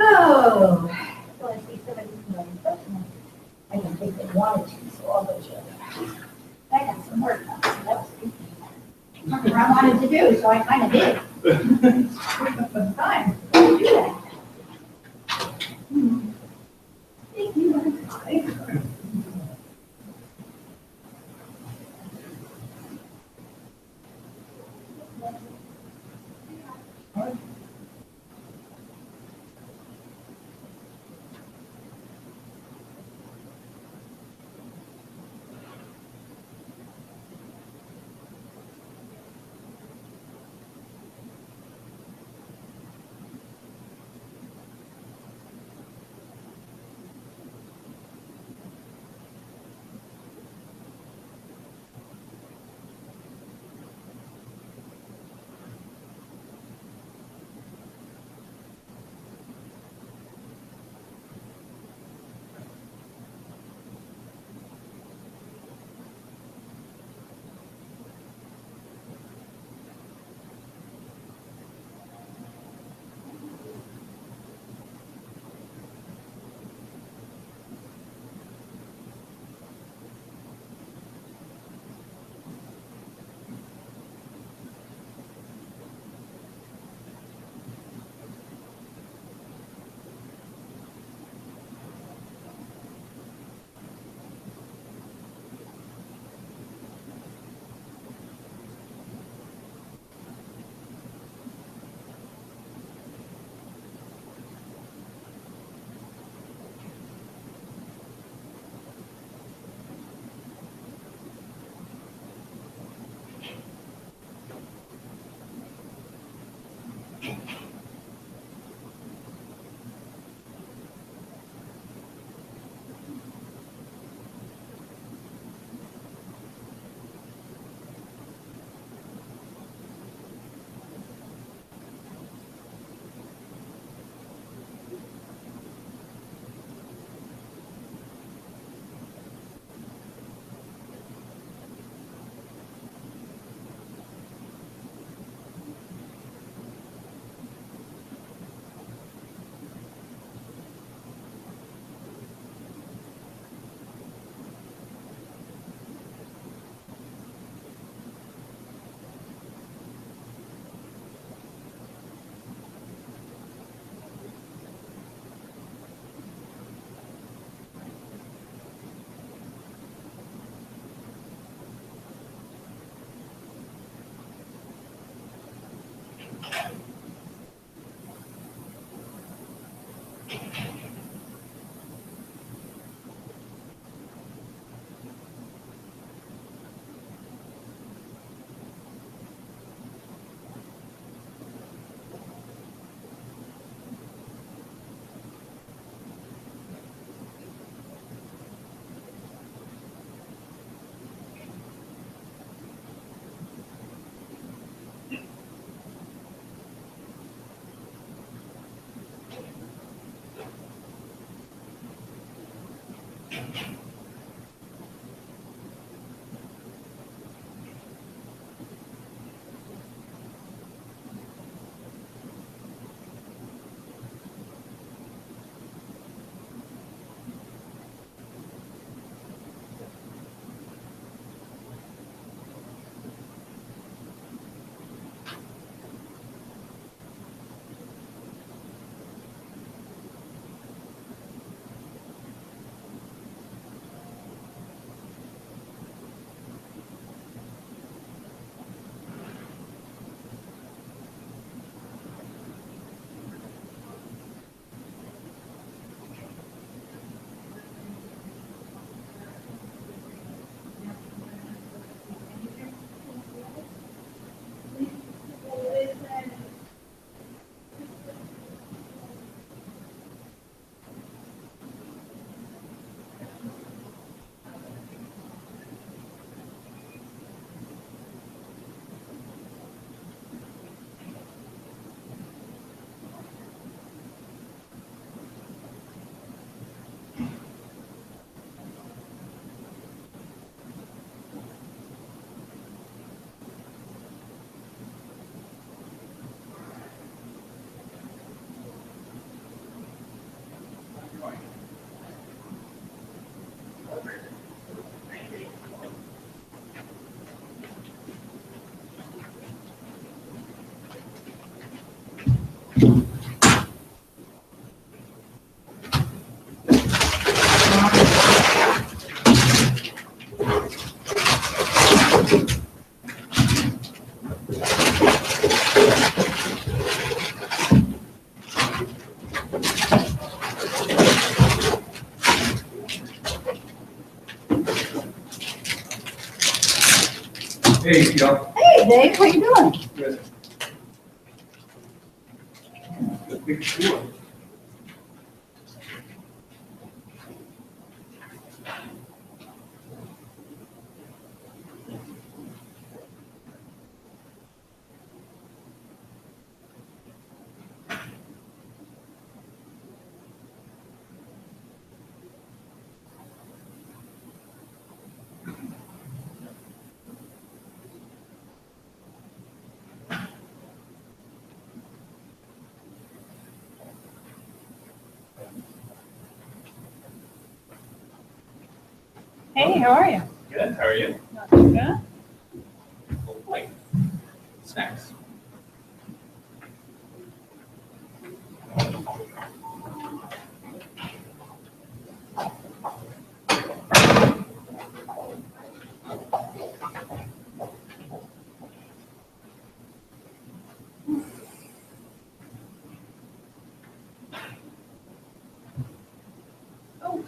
Oh, well, I see somebody from I didn't think they wanted to, so I'll go show them. I got some work done, so that was something I wanted to do, so I kind of did. Time to do that. Thank you. Hey, Joe. Hey, Dave, how you doing? Good. The big tour. Hey, how are you? Good, how are you? Not too bad. Oh, wait. Snacks. Oh.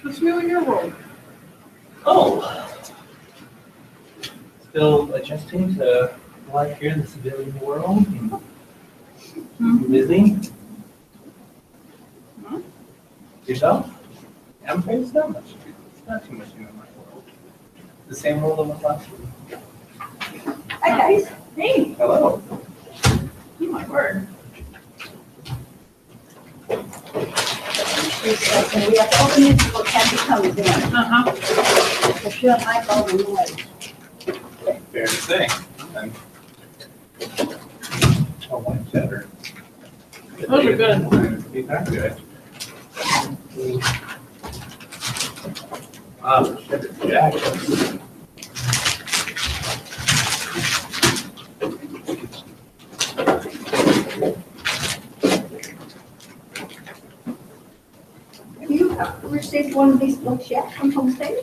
What's new in your world? Oh, still adjusting to life here in the civilian world. Busy. Hmm? Yourself? I'm afraid it's not much. It's not too much new in my world. The same world of my last week. Hi, guys. Hey, Hello. oh my word. We have to open it before Kathy comes in. Uh-huh. So she'll like all the noise. Fair to say. And I like cheddar. Those are good. These are good. Ah, cheddar jack. Have you received one of these books yet from Homestead?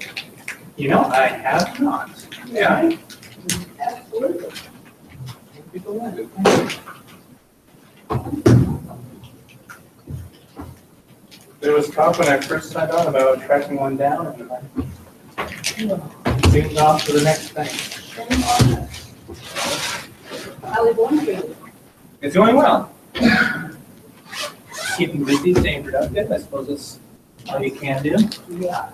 You know, I have not. Yeah. Absolutely. People love it. There was talk when I first signed on about tracking one down and seemed off to the next thing. How is one for you? It's going well. Keeping busy, staying productive, I suppose that's all you can do. Yeah.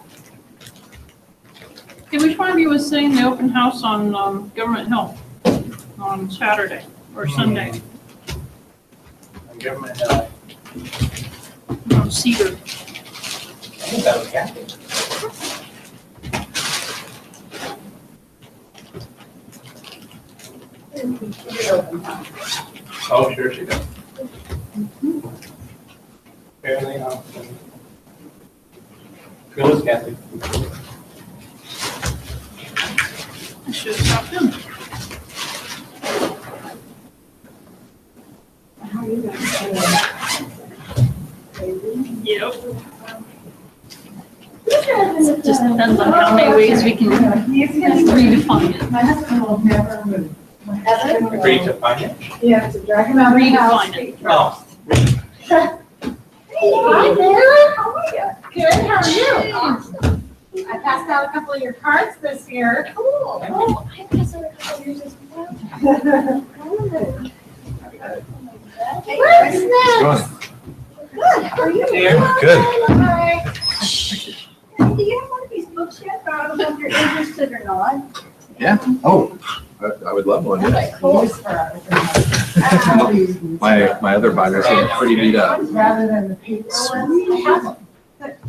Hey, which one of you was sitting in the open house on Government Hill on Saturday or Sunday? On Government Hill. On Cedar. I think that was Kathy. Oh, sure she does. Fairly often. Go with Kathy. I should have stopped in. How are you doing? Yep. Just depends on how many ways we can redefine it. My husband will never move. My husband will- Agree to find it? You have to drag him out of the house. Redefine it. Oh. Hey, Hi there. How are you? Good, how are you? Awesome. I passed out a couple of your cards this year. Cool. Oh, I passed out a couple years as well. Good. Hey, What's Chris. next? Good. How are you? Good. Hi. Do you have one of these books yet? I don't know if you're interested or not. Yeah. Oh, I would love one. Yeah. Cool. Use for everything. My other binders are pretty beat up. Rather than the paper ones. I have them.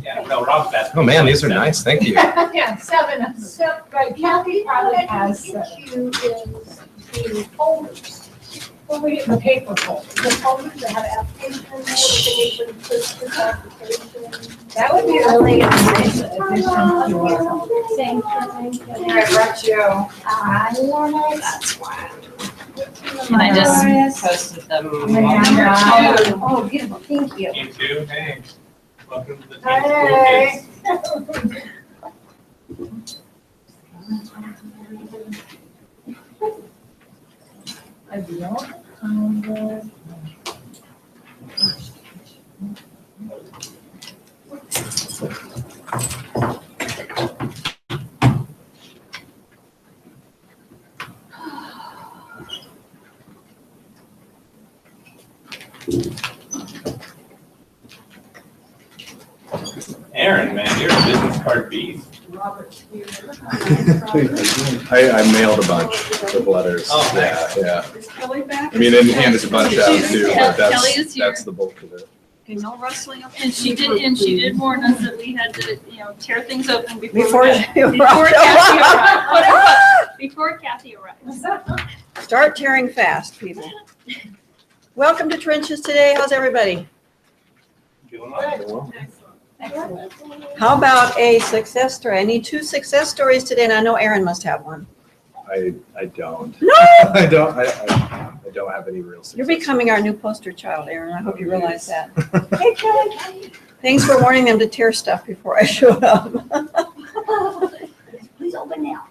Yeah, no, Rob's best. Oh man, these are nice. Thank you. Yeah, 7 of them. So, But Kathy probably what I has can get you is the folders. well, we get the paper folder. The folders that have applications in there, that you can put this application. That would be really nice addition to your. Same thing. I brought you. I love it. That's why. And I just posted them. Oh, beautiful, thank you. Team two, hey. Welcome to the team Hey. school kids. Aaron, man, you're a business card beast. I mailed a bunch of letters. Oh, nice. Yeah. Is Kelly back? I mean, and handed a bunch out too, but Kelly is here. that's the bulk of it. Okay, no rustling up. And she did warn us that we had to, tear things open before Before we got- before Kathy arrives. Start tearing fast, people. Welcome to Trenches today. How's everybody? Feeling like Well, Excellent. How about a success story? I need 2 success stories today, and I know Aaron must have one. I don't. No! I don't have any real success. You're becoming our new poster child, Aaron. I hope you realize that. Hey, Kelly. Thanks for warning them to tear stuff before I showed up. Please open now.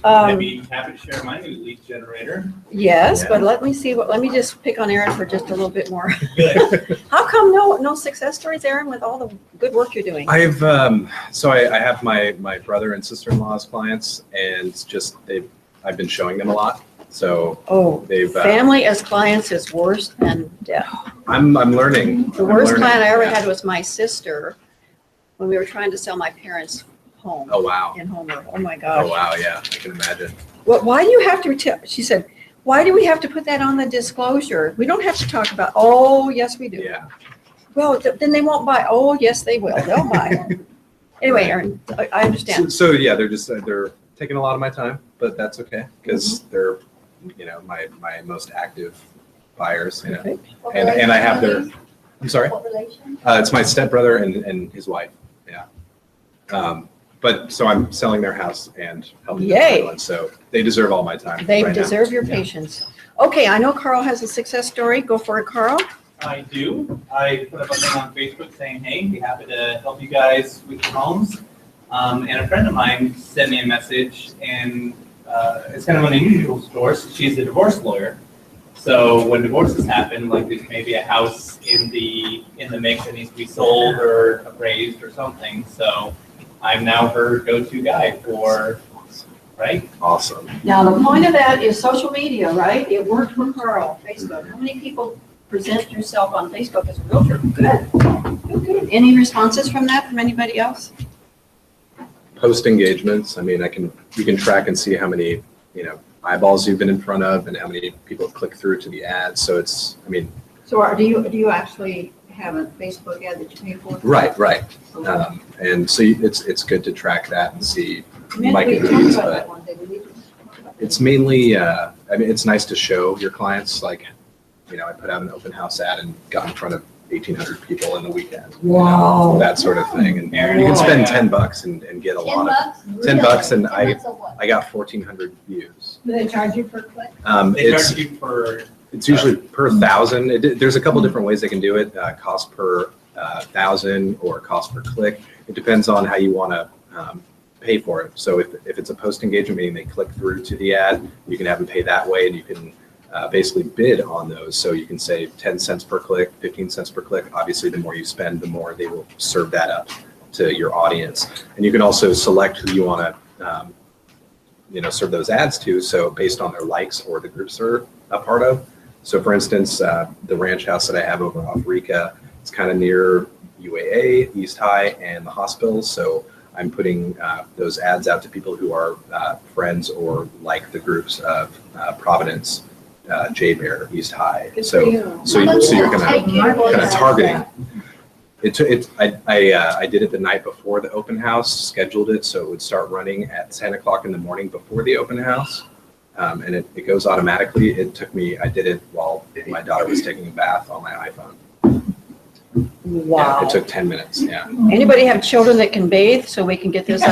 I'd be happy to share my new lead generator. Yes, but let me just pick on Aaron for just a little bit more. Good. How come no success stories, Aaron, with all the good work you're doing? I've so I have my brother and sister-in-law's clients, and I've been showing them a lot. So Oh, they've family as clients is worse than death. I'm learning. The I'm worst learning, client I ever yeah. had was my sister when we were trying to sell my parents' home Oh wow. in Homer. Oh my Oh gosh. wow. Yeah, I can imagine. Why do you have to tell? She said, why do we have to put that on the disclosure? We don't have to talk about, oh, yes, we do. Yeah. Well, then they won't buy. Oh, yes, they will. They'll buy. Anyway, Aaron, I understand. So yeah, they're taking a lot of my time, but that's okay because they're my most active buyers. Okay. And I have their. I'm sorry. What relation? It's my stepbrother and his wife. Yeah. But so I'm selling their house and helping them Yay. handle it, so they deserve all my time. They right now. deserve your Yeah. patience. Okay, I know Carl has a success story. Go for it, Carl. I do. I put up a thing on Facebook saying, hey, be happy to help you guys with your homes. And a friend of mine sent me a message, and it's kind of an unusual story. She's a divorce lawyer. So when divorces happen, like there's maybe a house in the mix that needs to be sold or appraised or something. So I'm now her go-to guy for, right? Awesome. Now, the point of that is social media, right? It worked for Carl, Facebook. How many people present yourself on Facebook as a realtor? Good. Good. Any responses from that, from anybody else? Post engagements. I mean, you can track and see how many eyeballs you've been in front of and how many people click through to the ads. So it's, I mean. So do you actually have a Facebook ad that you pay for? Right. And so it's good to track that and see like We it talked is, about but that one day. We need to talk about that. it's mainly, I mean, it's nice to show your clients, like, I put out an open house ad and got in front of 1,800 people in the weekend. Wow. That sort of thing. And Aaron, you can spend yeah. $10 and get a lot of, $10? $10 and Really? $10 a what? I got 1,400 views. Do they charge you per click? They It's, charge you for, it's usually per 1,000. There's a couple different ways they can do it. Cost per 1,000 or cost per click. It depends on how you want to pay for it. So if it's a post engagement, meaning they click through to the ad, you can have them pay that way, and you can basically bid on those. So you can say 10 cents per click, 15 cents per click. Obviously, the more you spend, the more they will serve that up to your audience. And you can also select who you want to, serve those ads to. So based on their likes or the groups they're a part of. So for instance, the ranch house that I have over off Rica, it's kind of near UAA, East High, and the hospitals. So I'm putting those ads out to people who are friends or like the groups of Providence, J-Bear, East High. Good So for you. you're kind Thank you. of targeting. I did it the night before the open house, scheduled it so it would start running at 10 o'clock in the morning before the open house. And it goes automatically. I did it while my daughter was taking a bath on my iPhone. Yeah, Wow. it took 10 minutes, yeah. Anybody have children that can bathe so we can get this up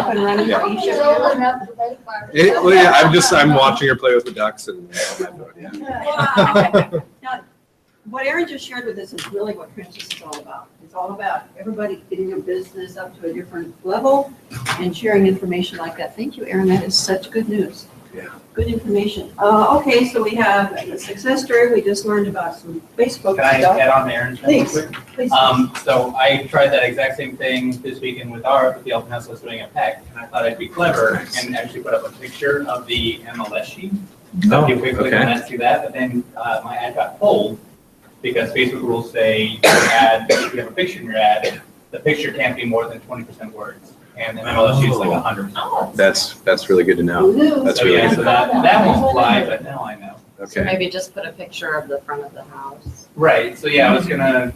and running for each You're of old you? enough to make fire. Well, yeah, I'm watching her play with the ducks and on my phone, yeah. Wow. Now, what Erin just shared with us is really what Francis is all about. It's all about everybody getting their business up to a different level and sharing information like that. Thank you, Erin. That is such good news. Yeah. Good information. Okay, so we have a success story. We just learned about some Facebook Can I stuff. add on there? Please. Please. So I tried that exact same thing this weekend with the open house I was doing at PEC, and I thought I'd be clever and actually put up a picture of the MLS sheet. So Oh, you quickly okay. can see that, but then my ad got pulled because Facebook rules say your ad, if you have a picture in your ad, the picture can't be more than 20% words, and the MLS sheet's like 100%. Oh. That's really good to know. That's So really yeah, good so to know. that won't fly, but now I know. So Okay. maybe just put a picture of the front of the house. Right, so yeah, I was gonna,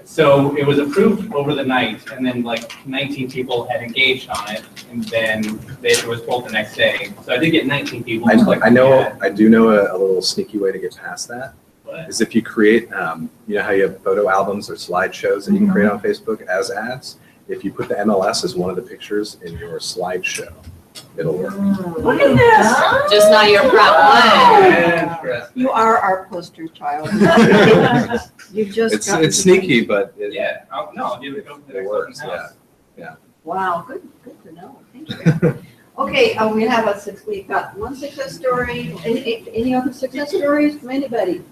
so it was approved over the night, and then like 19 people had engaged on it, and then it was pulled the next day. So I did get 19 people. to click I the ad, I do know a little sneaky way to get past that. but- Is if you create, you know how you have photo albums or slideshows that you can create on Facebook as ads? If you put the MLS as one of the pictures in your slideshow, it'll work. Look at this. Just not your front one. Interesting. You are our poster child. You've just It's gotten it's to- sneaky, but Yeah, no, I'll give it, go for the it next works, open house. yeah. Wow, good to know. Thank you. Okay, we have we've got one success story. Any other success stories from anybody?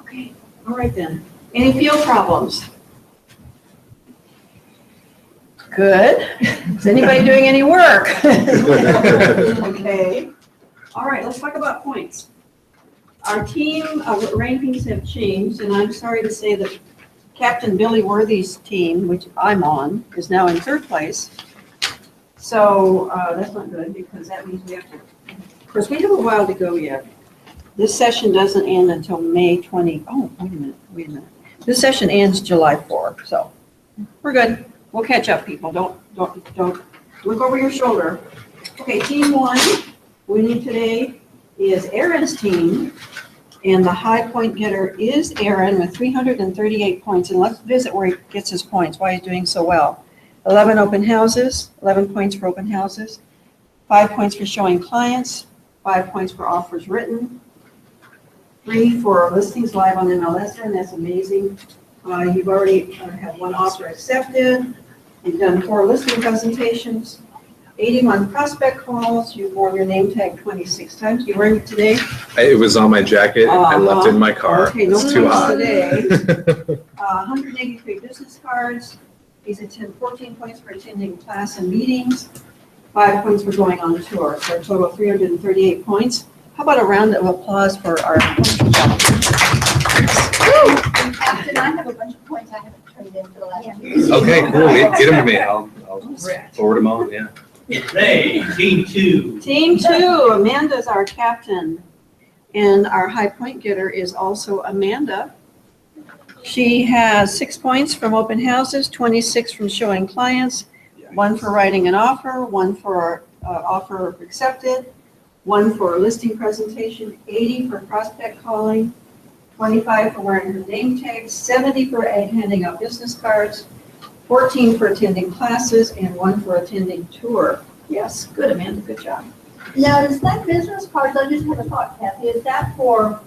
Okay, all right then. Any field problems? Good. Is anybody doing any work? Okay. All right, let's talk about points. Our team rankings have changed, and I'm sorry to say that Captain Billy Worthy's team, which I'm on, is now in third place. So that's not good because that means we have to, of course, we have a while to go yet. This session doesn't end until May 20. Oh, wait a minute. This session ends July 4, so we're good. We'll catch up, people. Don't look over your shoulder. Okay, team one, winning today is Erin's team. And the high point getter is Erin with 338 points. And let's visit where he gets his points, why he's doing so well. 11 open houses, 11 points for open houses, 5 points for showing clients, 5 points for offers written, 3 for listings live on MLS, and that's amazing. You've already had 1 offer accepted. You've done 4 listing presentations, 81 prospect calls. You've worn your name tag 26 times. You wearing it today? It was on my jacket. I left it in my car. Okay, no It's too points hot. today. 183 business cards. He's attended 14 points for attending class and meetings, 5 points for going on tour, so a total of 338 points. How about a round of applause for our Captain, I have a bunch of points I haven't turned in for the last 2 years. Okay, cool. Get them to me. I'll forward them on, yeah. Hey, team 2. Team 2, Amanda's our captain, and our high point getter is also Amanda. She has 6 points from open houses, 26 from showing clients, 1 for writing an offer, 1 for offer accepted, 1 for listing presentation, 80 for prospect calling, 25 for wearing her name tag, 70 for handing out business cards, 14 for attending classes, and 1 for attending tour. Yes, good, Amanda, good job. Now, is that business cards, I just have a thought, Kathy, is that for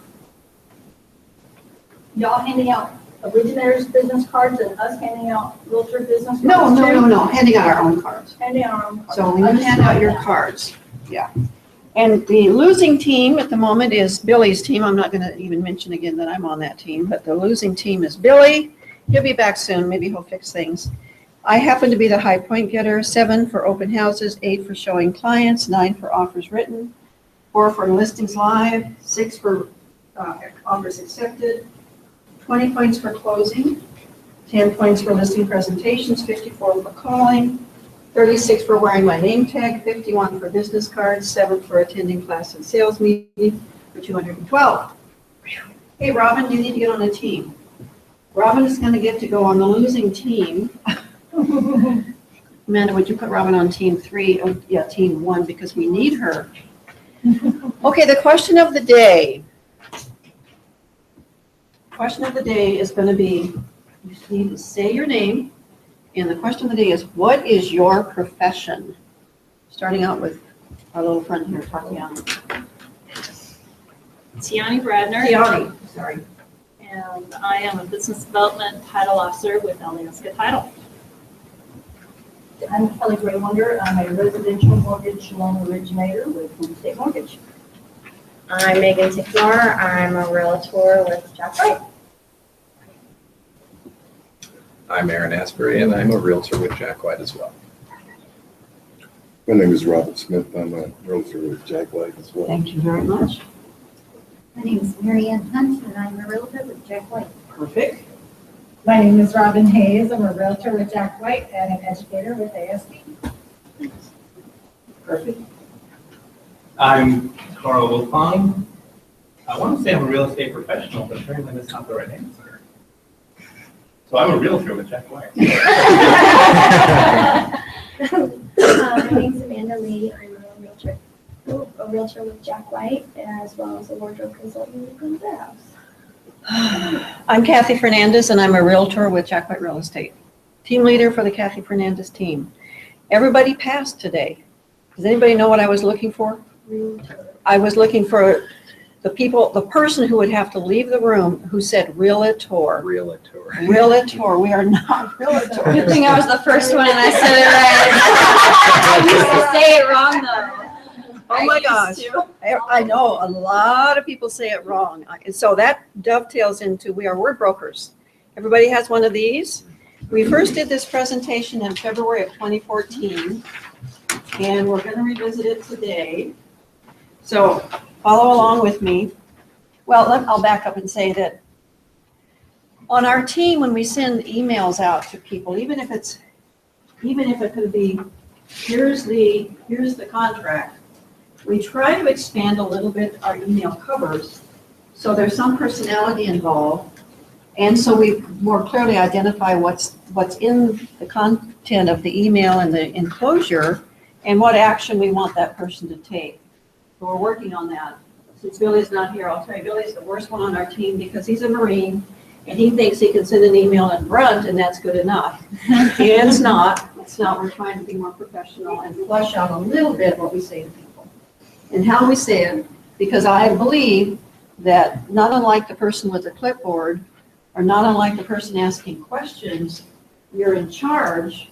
y'all handing out originators business cards and us handing out realtor business cards? No, handing out our own cards. Handing out our own cards. So when you hand out your cards, yeah. And the losing team at the moment is Billy's team. I'm not gonna even mention again that I'm on that team, but the losing team is Billy. He'll be back soon. Maybe he'll fix things. I happen to be the high point getter, 7 for open houses, 8 for showing clients, 9 for offers written, 4 for listings live, 6 for offers accepted, 20 points for closing, 10 points for listing presentations, 54 for calling, 36 for wearing my name tag, 51 for business cards, 7 for attending class and sales meeting, for 212. Hey, Robin, you need to get on a team. Robin is going to get to go on the losing team. Amanda, would you put Robin on team 3? Oh, yeah, team 1, because we need her. Okay, the question of the day. Question of the day is going to be, you need to say your name, and the question of the day is, what is your profession? Starting out with our little friend here, Tatiana. Tiani Bradner. Tiani, sorry. And I am a business development title officer with Aliaska Title. I'm Kelly Graywonder. I'm a residential mortgage loan originator with Home State Mortgage. I'm Megan Ticknor. I'm a realtor with Jack White. I'm Aaron Asbury, and I'm a realtor with Jack White as well. My name is Robert Smith. I'm a realtor with Jack White as well. Thank you very much. My name is Mary Ann Hunt, and I'm a realtor with Jack White. Perfect. My name is Robin Hayes. I'm a realtor with Jack White and an educator with ASB. Perfect. I'm Carl Wilfong. I want to say I'm a real estate professional, but apparently that's not the right answer. So I'm a realtor with Jack White. My name's Amanda Lee. I'm a realtor with Jack White, as well as a wardrobe consultant with Guns House. I'm Kathy Fernandez, and I'm a realtor with Jack White Real Estate. Team leader for the Kathy Fernandez team. Everybody passed today. Does anybody know what I was looking for? I was looking for the person who would have to leave the room who said realtor. Realtor. Realtor. We are not realtor. Good thing I was the first one and I said it right. I used to say it wrong though. Oh my gosh. I know a lot of people say it wrong. And so that dovetails into we are word brokers. Everybody has one of these. We first did this presentation in February of 2014, and we're going to revisit it today. So follow along with me. Well, I'll back up and say that on our team, when we send emails out to people, even if it could be, here's the contract, we try to expand a little bit our email covers so there's some personality involved, and so we more clearly identify what's in the content of the email and the enclosure and what action we want that person to take. So we're working on that. Since Billy's not here, I'll tell you, Billy's the worst one on our team because he's a Marine and he thinks he can send an email and grunt and that's good enough. And it's not. It's not. We're trying to be more professional and flesh out a little bit what we say to people and how we say it, because I believe that not unlike the person with the clipboard or not unlike the person asking questions, you're in charge,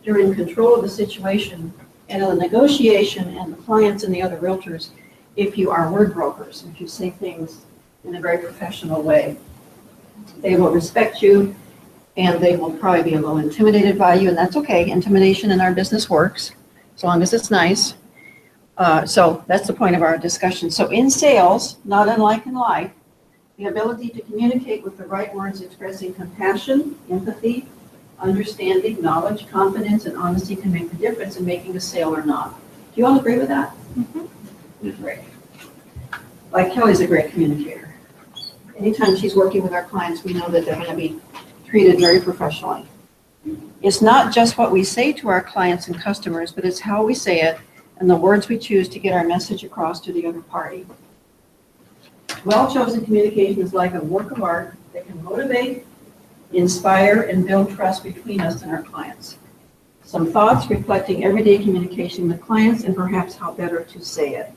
you're in control of the situation and of the negotiation and the clients and the other realtors if you are word brokers, if you say things in a very professional way. They will respect you and they will probably be a little intimidated by you, and that's okay. Intimidation in our business works as long as it's nice. So that's the point of our discussion. So in sales, not unlike in life, the ability to communicate with the right words expressing compassion, empathy, understanding, knowledge, confidence, and honesty can make the difference in making a sale or not. Do you all agree with that? Mm-hmm. Great. Like Kelly's a great communicator. Anytime she's working with our clients, we know that they're going to be treated very professionally. It's not just what we say to our clients and customers, but it's how we say it and the words we choose to get our message across to the other party. Well-chosen communication is like a work of art that can motivate, inspire, and build trust between us and our clients. Some thoughts reflecting everyday communication with clients and perhaps how better to say it.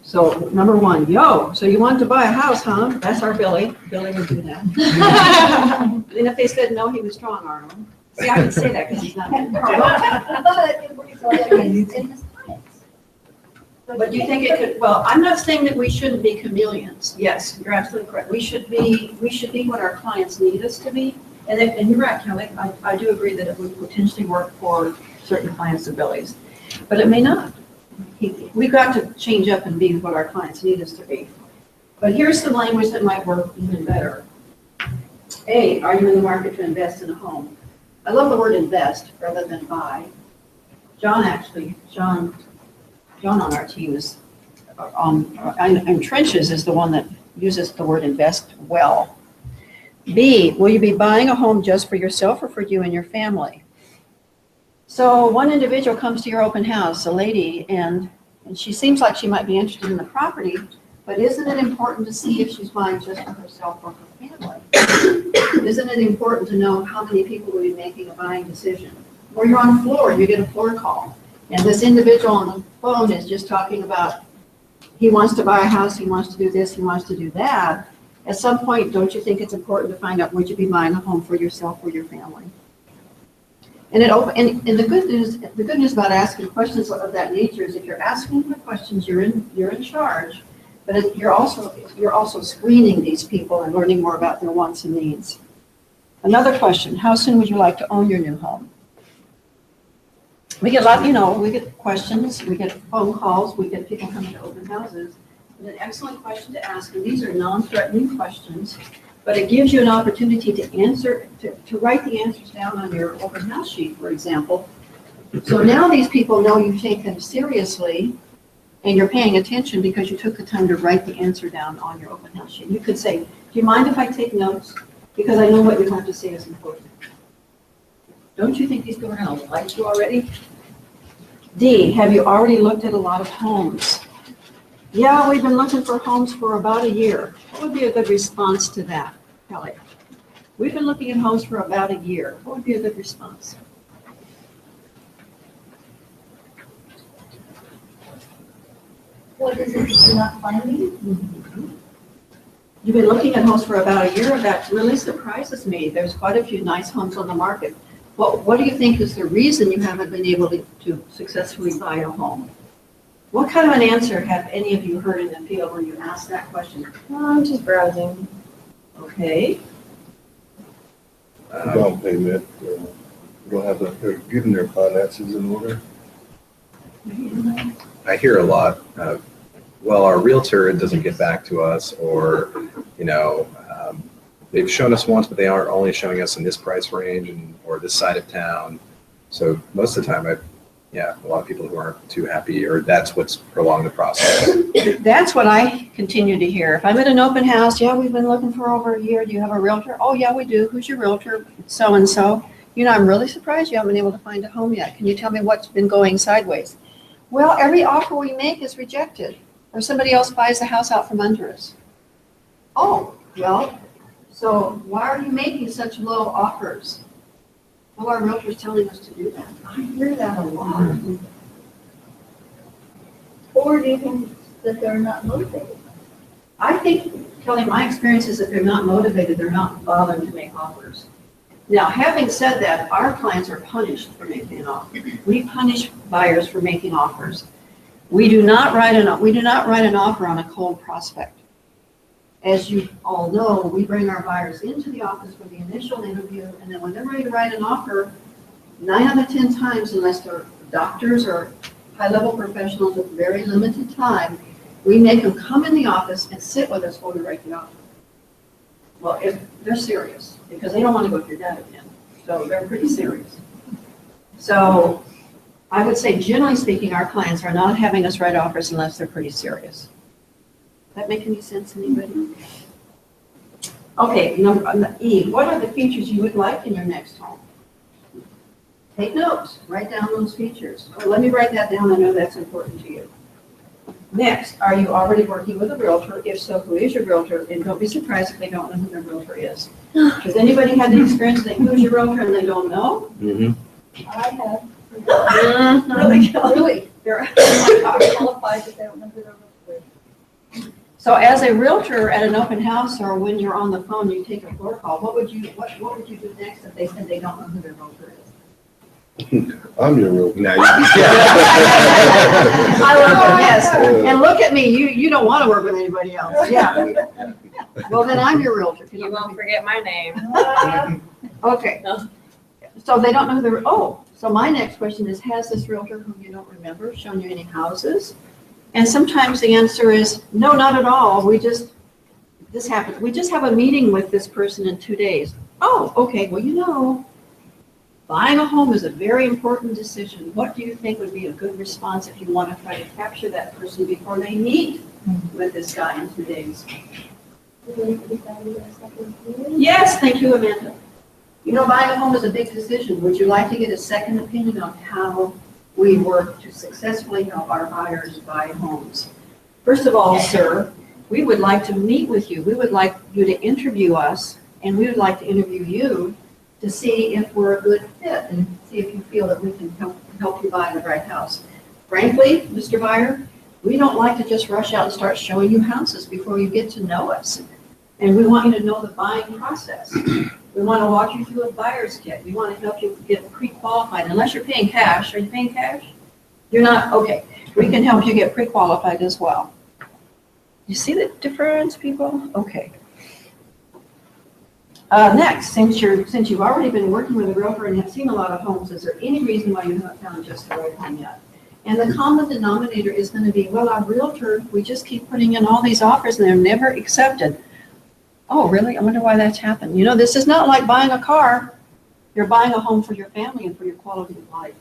So number 1, so you wanted to buy a house, huh? That's our Billy. Billy would do that. And if they said no, he was strong, Arnold. See, I can say that because he's not in the But it works all the way in his clients. But do you think it could, well, I'm not saying that we shouldn't be chameleons. Yes, you're absolutely correct. We should be what our clients need us to be. And you're right, Kelly, I do agree that it would potentially work for certain clients' abilities, but it may not. We've got to change up and be what our clients need us to be. But here's some language that might work even better. A, are you in the market to invest in a home? I love the word invest rather than buy. John on our team is on Trenches is the one that uses the word invest well. B, will you be buying a home just for yourself or for you and your family? So one individual comes to your open house, a lady, and she seems like she might be interested in the property, but isn't it important to see if she's buying just for herself or her family? Isn't it important to know how many people will be making a buying decision? Or you're on the floor, you get a floor call, and this individual on the phone is just talking about he wants to buy a house, he wants to do this, he wants to do that. At some point, don't you think it's important to find out, would you be buying a home for yourself or your family? And the good news about asking questions of that nature is if you're asking the questions, you're in charge, but you're also screening these people and learning more about their wants and needs. Another question: how soon would you like to own your new home? We get we get questions, we get phone calls, we get people coming to open houses. It's an excellent question to ask, and these are non-threatening questions, but it gives you an opportunity to answer, to write the answers down on your open house sheet, for example. So now these people know you take them seriously and you're paying attention because you took the time to write the answer down on your open house sheet. You could say, do you mind if I take notes? Because I know what you have to say is important. Don't you think these people are going to like you already? D, have you already looked at a lot of homes? Yeah, we've been looking for homes for about a year. What would be a good response to that, Kelly? We've been looking at homes for about a year. What would be a good response? What is it you're not finding? Mm-hmm. You've been looking at homes for about a year. That really surprises me. There's quite a few nice homes on the market. What do you think is the reason you haven't been able to successfully buy a home? What kind of an answer have any of you heard in the field when you ask that question? I'm just browsing. Okay. Down payment, don't have they're getting their finances in order. I hear a lot of, well, our realtor doesn't get back to us, or, they've shown us once, but they aren't only showing us in this price range or this side of town. So most of the time, a lot of people who aren't too happy, or that's what's prolonged the process. That's what I continue to hear. If I'm at an open house, yeah, we've been looking for over a year. Do you have a realtor? Oh, yeah, we do. Who's your realtor? So-and-so. I'm really surprised you haven't been able to find a home yet. Can you tell me what's been going sideways? Well, every offer we make is rejected, or somebody else buys the house out from under us. Oh, well, so why are you making such low offers? Well, our realtor's telling us to do that. I hear that a lot. Or do you think that they're not motivated? I think, Kelly, my experience is that they're not motivated, they're not bothered to make offers. Now, having said that, our clients are punished for making an offer. We punish buyers for making offers. We do not write an offer on a cold prospect. As you all know, we bring our buyers into the office for the initial interview, and then when they're ready to write an offer, 9 out of 10 times, unless they're doctors or high-level professionals with very limited time, we make them come in the office and sit with us while we write the offer. Well, if they're serious, because they don't want to go through that again. So they're pretty serious. So I would say, generally speaking, our clients are not having us write offers unless they're pretty serious. That make any sense to anybody? Okay, number E, what are the features you would like in your next home? Take notes, write down those features. Or let me write that down, I know that's important to you. Next, are you already working with a realtor? If so, who is your realtor? And don't be surprised if they don't know who their realtor is. Has anybody had the experience that who's your realtor and they don't know? Mm-hmm. I have. Really? Really? They're Qualified, but they don't know who they're with. So as a realtor at an open house, or when you're on the phone, you take a floor call, what would you do next if they said they don't know who their realtor is? I'm your realtor. Now, I love it, yes. And look at me, you don't want to work with anybody else. Yeah. Well, then I'm your realtor. You won't forget my name. Okay. So they don't know so my next question is, has this realtor whom you don't remember shown you any houses? And sometimes the answer is, no, not at all. This happened. We just have a meeting with this person in 2 days. Oh, okay, well, buying a home is a very important decision. What do you think would be a good response if you want to try to capture that person before they meet with this guy in 2 days? Yes, thank you, Amanda. Buying a home is a big decision. Would you like to get a second opinion on how we work to successfully help our buyers buy homes? First of all, sir, we would like to meet with you. We would like you to interview us, and we would like to interview you to see if we're a good fit and see if you feel that we can help you buy the right house. Frankly, Mr. Buyer, we don't like to just rush out and start showing you houses before you get to know us. And we want you to know the buying process. We want to walk you through a buyer's kit. We want to help you get pre-qualified. Unless you're paying cash. Are you paying cash? You're not? Okay. We can help you get pre-qualified as well. You see the difference, people? Okay. Next, since you've already been working with a realtor and have seen a lot of homes, is there any reason why you haven't found just the right home yet? And the common denominator is going to be, well, our realtor, we just keep putting in all these offers and they're never accepted. Oh, really? I wonder why that's happened. This is not like buying a car. You're buying a home for your family and for your quality of life.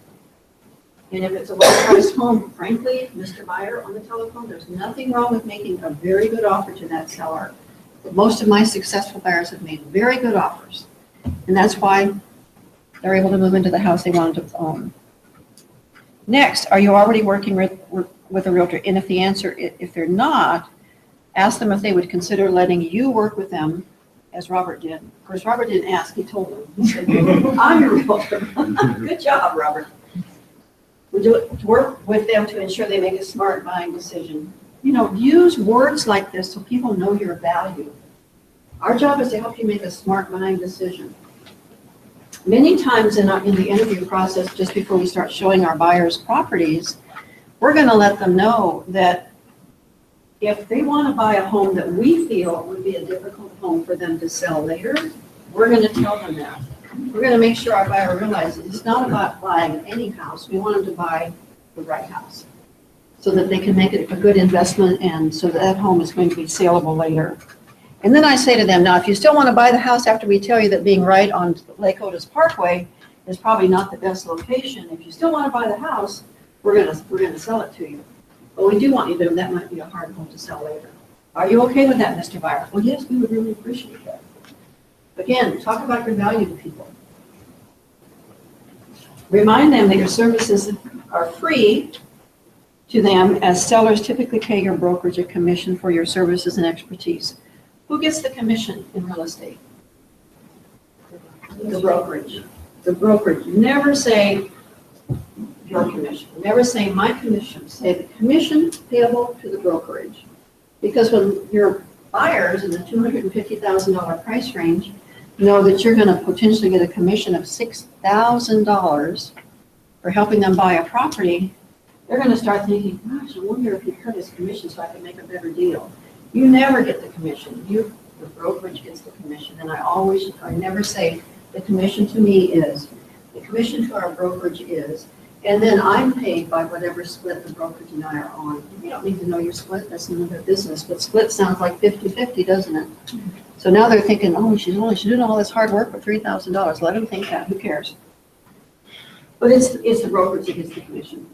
And if it's a well-priced home, frankly, Mr. Buyer on the telephone, there's nothing wrong with making a very good offer to that seller. But most of my successful buyers have made very good offers. And that's why they're able to move into the house they wanted to own. Next, are you already working with a realtor? And if the answer, if they're not, ask them if they would consider letting you work with them, as Robert did. Of course, Robert didn't ask, he told them. He said, I'm your realtor. Good job, Robert. Would you work with them to ensure they make a smart buying decision? Use words like this so people know your value. Our job is to help you make a smart buying decision. Many times in the interview process, just before we start showing our buyers properties, we're going to let them know that if they want to buy a home that we feel would be a difficult home for them to sell later, we're going to tell them that. We're going to make sure our buyer realizes it's not about buying any house. We want them to buy the right house so that they can make it a good investment and so that home is going to be saleable later. And then I say to them, now, if you still want to buy the house after we tell you that being right on Lake Otis Parkway is probably not the best location, if you still want to buy the house, we're going to sell it to you. But we do want you to know that might be a hard home to sell later. Are you okay with that, Mr. Buyer? Well, yes, we would really appreciate that. Again, talk about your value to people. Remind them that your services are free to them, as sellers typically pay your brokerage a commission for your services and expertise. Who gets the commission in real estate? The brokerage. The brokerage. Never say your commission. Never say my commission. Say the commission payable to the brokerage. Because when your buyers in the $250,000 price range know that you're going to potentially get a commission of $6,000 for helping them buy a property, they're going to start thinking, gosh, I wonder if he cut his commission so I can make a better deal. You never get the commission. The brokerage gets the commission. And I never say the commission to me is, the commission to our brokerage is, and then I'm paid by whatever split the brokerage and I are on. You don't need to know your split, that's none of their business. But split sounds like 50-50, doesn't it? So now they're thinking, oh, she's doing all this hard work for $3,000. Let them think that, who cares? But it's the brokerage that gets the commission.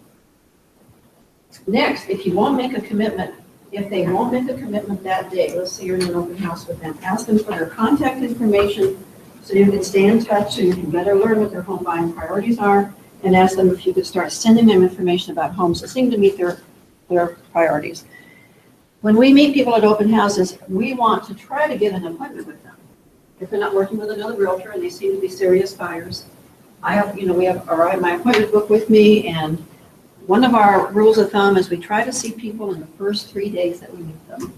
Next, if you won't make a commitment, if they won't make a commitment that day, let's say you're in an open house with them, ask them for their contact information so you can stay in touch, so you can better learn what their home buying priorities are, and ask them if you could start sending them information about homes that seem to meet their priorities. When we meet people at open houses, we want to try to get an appointment with them. If they're not working with another realtor and they seem to be serious buyers, we have my appointment book with me, and one of our rules of thumb is we try to see people in the first 3 days that we meet them.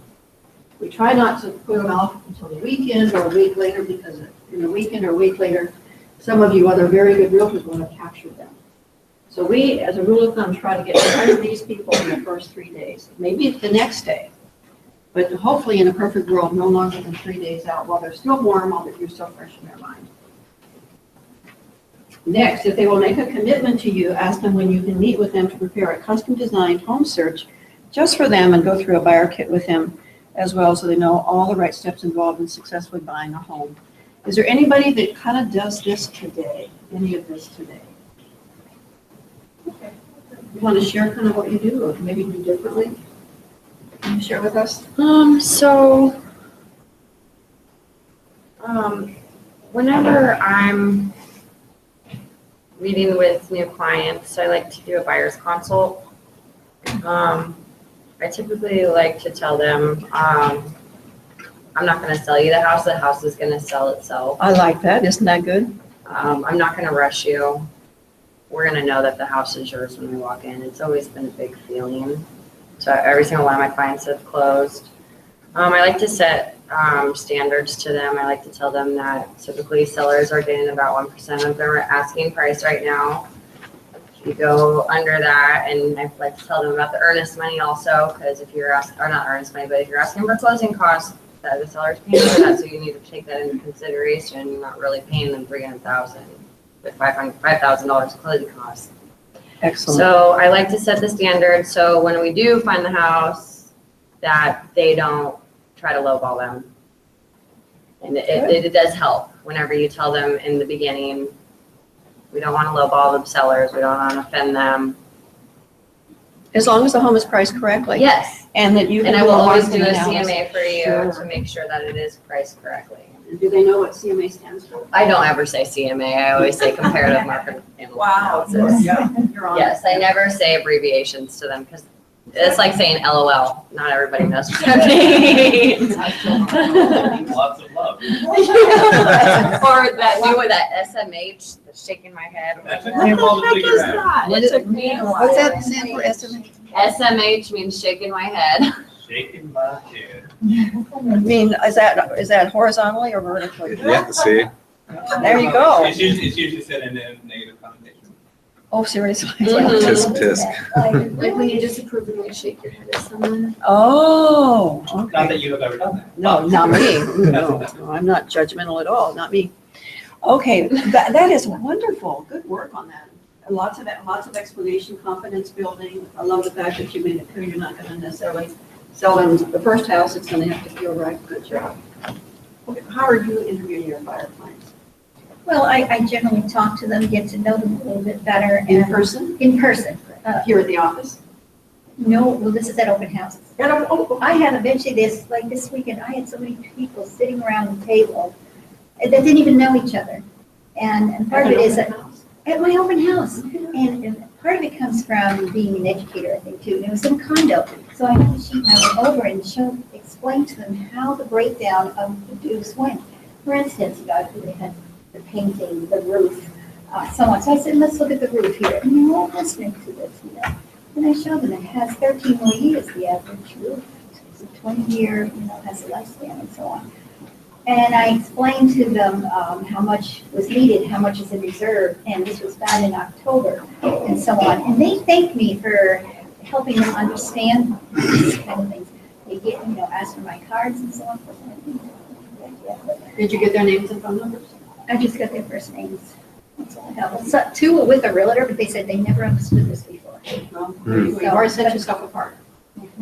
We try not to put them off until the weekend or a week later, because in the weekend or a week later, some of you other very good realtors will have captured them. So we, as a rule of thumb, try to get in front of these people in the first 3 days, maybe the next day. But hopefully in a perfect world, no longer than 3 days out, while they're still warm, while you're still fresh in their mind. Next, if they will make a commitment to you, ask them when you can meet with them to prepare a custom designed home search just for them and go through a buyer kit with them as well, so they know all the right steps involved in successfully buying a home. Is there anybody that kind of does this today, any of this today? You want to share kind of what you do, or maybe do differently? Can you share with us? Whenever I'm meeting with new clients, I like to do a buyer's consult. I typically like to tell them, I'm not going to sell you the house is going to sell itself. I like that. Isn't that good? I'm not going to rush you. We're going to know that the house is yours when we walk in. It's always been a big feeling. So every single one of my clients have closed. I like to set standards to them. I like to tell them that typically sellers are getting about 1% of their asking price right now. If you go under that, and I like to tell them about the earnest money also, because if you're asking, or not earnest money, but if you're asking for closing costs, that the seller's paying for that, so you need to take that into consideration. You're not really paying them $300,000, but $5,000 closing costs. Excellent. So I like to set the standard, so when we do find the house, that they don't try to lowball them. And it does help whenever you tell them in the beginning, we don't want to lowball the sellers, we don't want to offend them. As long as the home is priced correctly. Yes, And that you. and can I will a always do market a analysis. CMA for you Sure. to make sure that it is priced correctly. Do they know what CMA stands for? I don't ever say CMA, I always say comparative market analysis. Yeah, you're on. Yes, I never say abbreviations to them, because it's like saying LOL. Not everybody knows what that means. Lots of love. Or that new one, that SMH, the shaking my head. That took me a while to figure out. What It took me a while. What's that stand for, estimate? SMH means shaking my head. Shaking my head. I mean, is that horizontally or vertically? Yeah, see? There you go. It's usually said in a negative connotation. Oh, seriously? Mhm. Tisk, tisk. Like when you disapprove and you shake your head at someone. Oh, okay. Not that you have ever done that. No, not me. No, I'm not judgmental at all, not me. Okay, that is wonderful. Good work on that. And lots of explanation, confidence building. I love the fact that you made it clear you're not going to necessarily sell them the first house. It's going to have to feel right. Good job. Okay, how are you interviewing your buyer clients? Well, I generally talk to them, get to know them a little bit better. In and- person? In person. Here at the office? No, well, this is at open houses. Oh, I had eventually this weekend, I had so many people sitting around the table that didn't even know each other. And part of it is that, at my open house. And part of it comes from being an educator, I think, too. And it was in a condo. So I had a sheet and I went over and explained to them how the breakdown of the dues went. For instance, they had the painting, the roof, so on. So I said, let's look at the roof here. And they're all listening to this, And I showed them it has 13 more years, the average roof. It's a 20-year, has a lifespan and so on. And I explained to them how much was needed, how much is in reserve, and this was found in October, and so on. And they thanked me for helping them understand these kind of things. They get, ask for my cards and so on. Did you get their names and phone numbers? I just got their first names. That's all I have. So, 2 were with a realtor, but they said they never understood this before. No. You've already set yourself apart.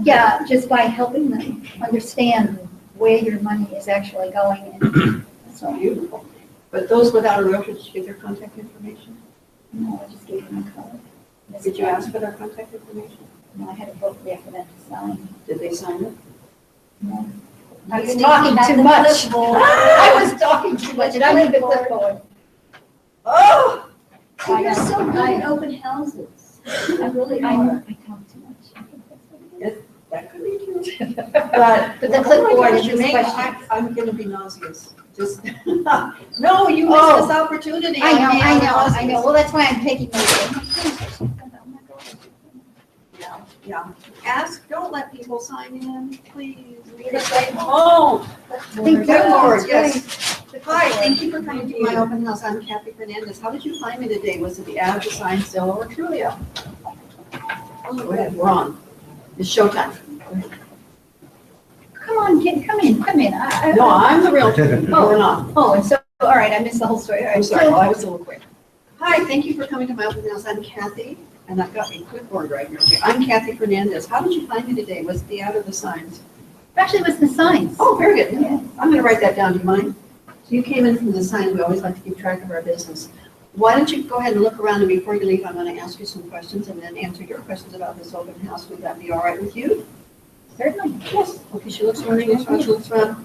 Yeah, just by helping them understand where your money is actually going. And so, Beautiful. But those without a realtor, did you get their contact information? no, I just gave them a card. Did you ask for their contact information? No, I had a book there for them to sign. Did they sign it? No. I was talking too much. I was talking too much, and I need the clipboard. Oh! You're so good at open houses. I really are. I talk too much. That could be true. But the clipboard is you just make, questions. I'm gonna be nauseous. Just, no, you missed this opportunity. I know. Well, that's why I'm taking notes. Yeah. Ask, don't let people sign in, please. Read it right home. Thank Good Lord, you. yes. Hi, thank you for coming to my open house. I'm Kathy Fernandez. How did you find me today? Was it the ad, the sign, Zillow, or Trulia? Oh, go ahead, we're on. It's showtime. Come on, kid, come in. No, I'm the realtor. No, we're not. Oh, and so, all right, I missed the whole story. All right, I'm sorry, so- well, I was a little quick. Hi, thank you for coming to my open house. I'm Kathy, and I've got a clipboard right here. I'm Kathy Fernandez. How did you find me today? Was it the ad or the signs? Actually, it was the signs. Oh, very good. I'm gonna write that down. Do you mind? So you came in from the signs. We always like to keep track of our business. Why don't you go ahead and look around, and before you leave, I'm gonna ask you some questions and then answer your questions about this open house. Would that be all right with you? Certainly. Yes. Okay, she looks around, she looks around.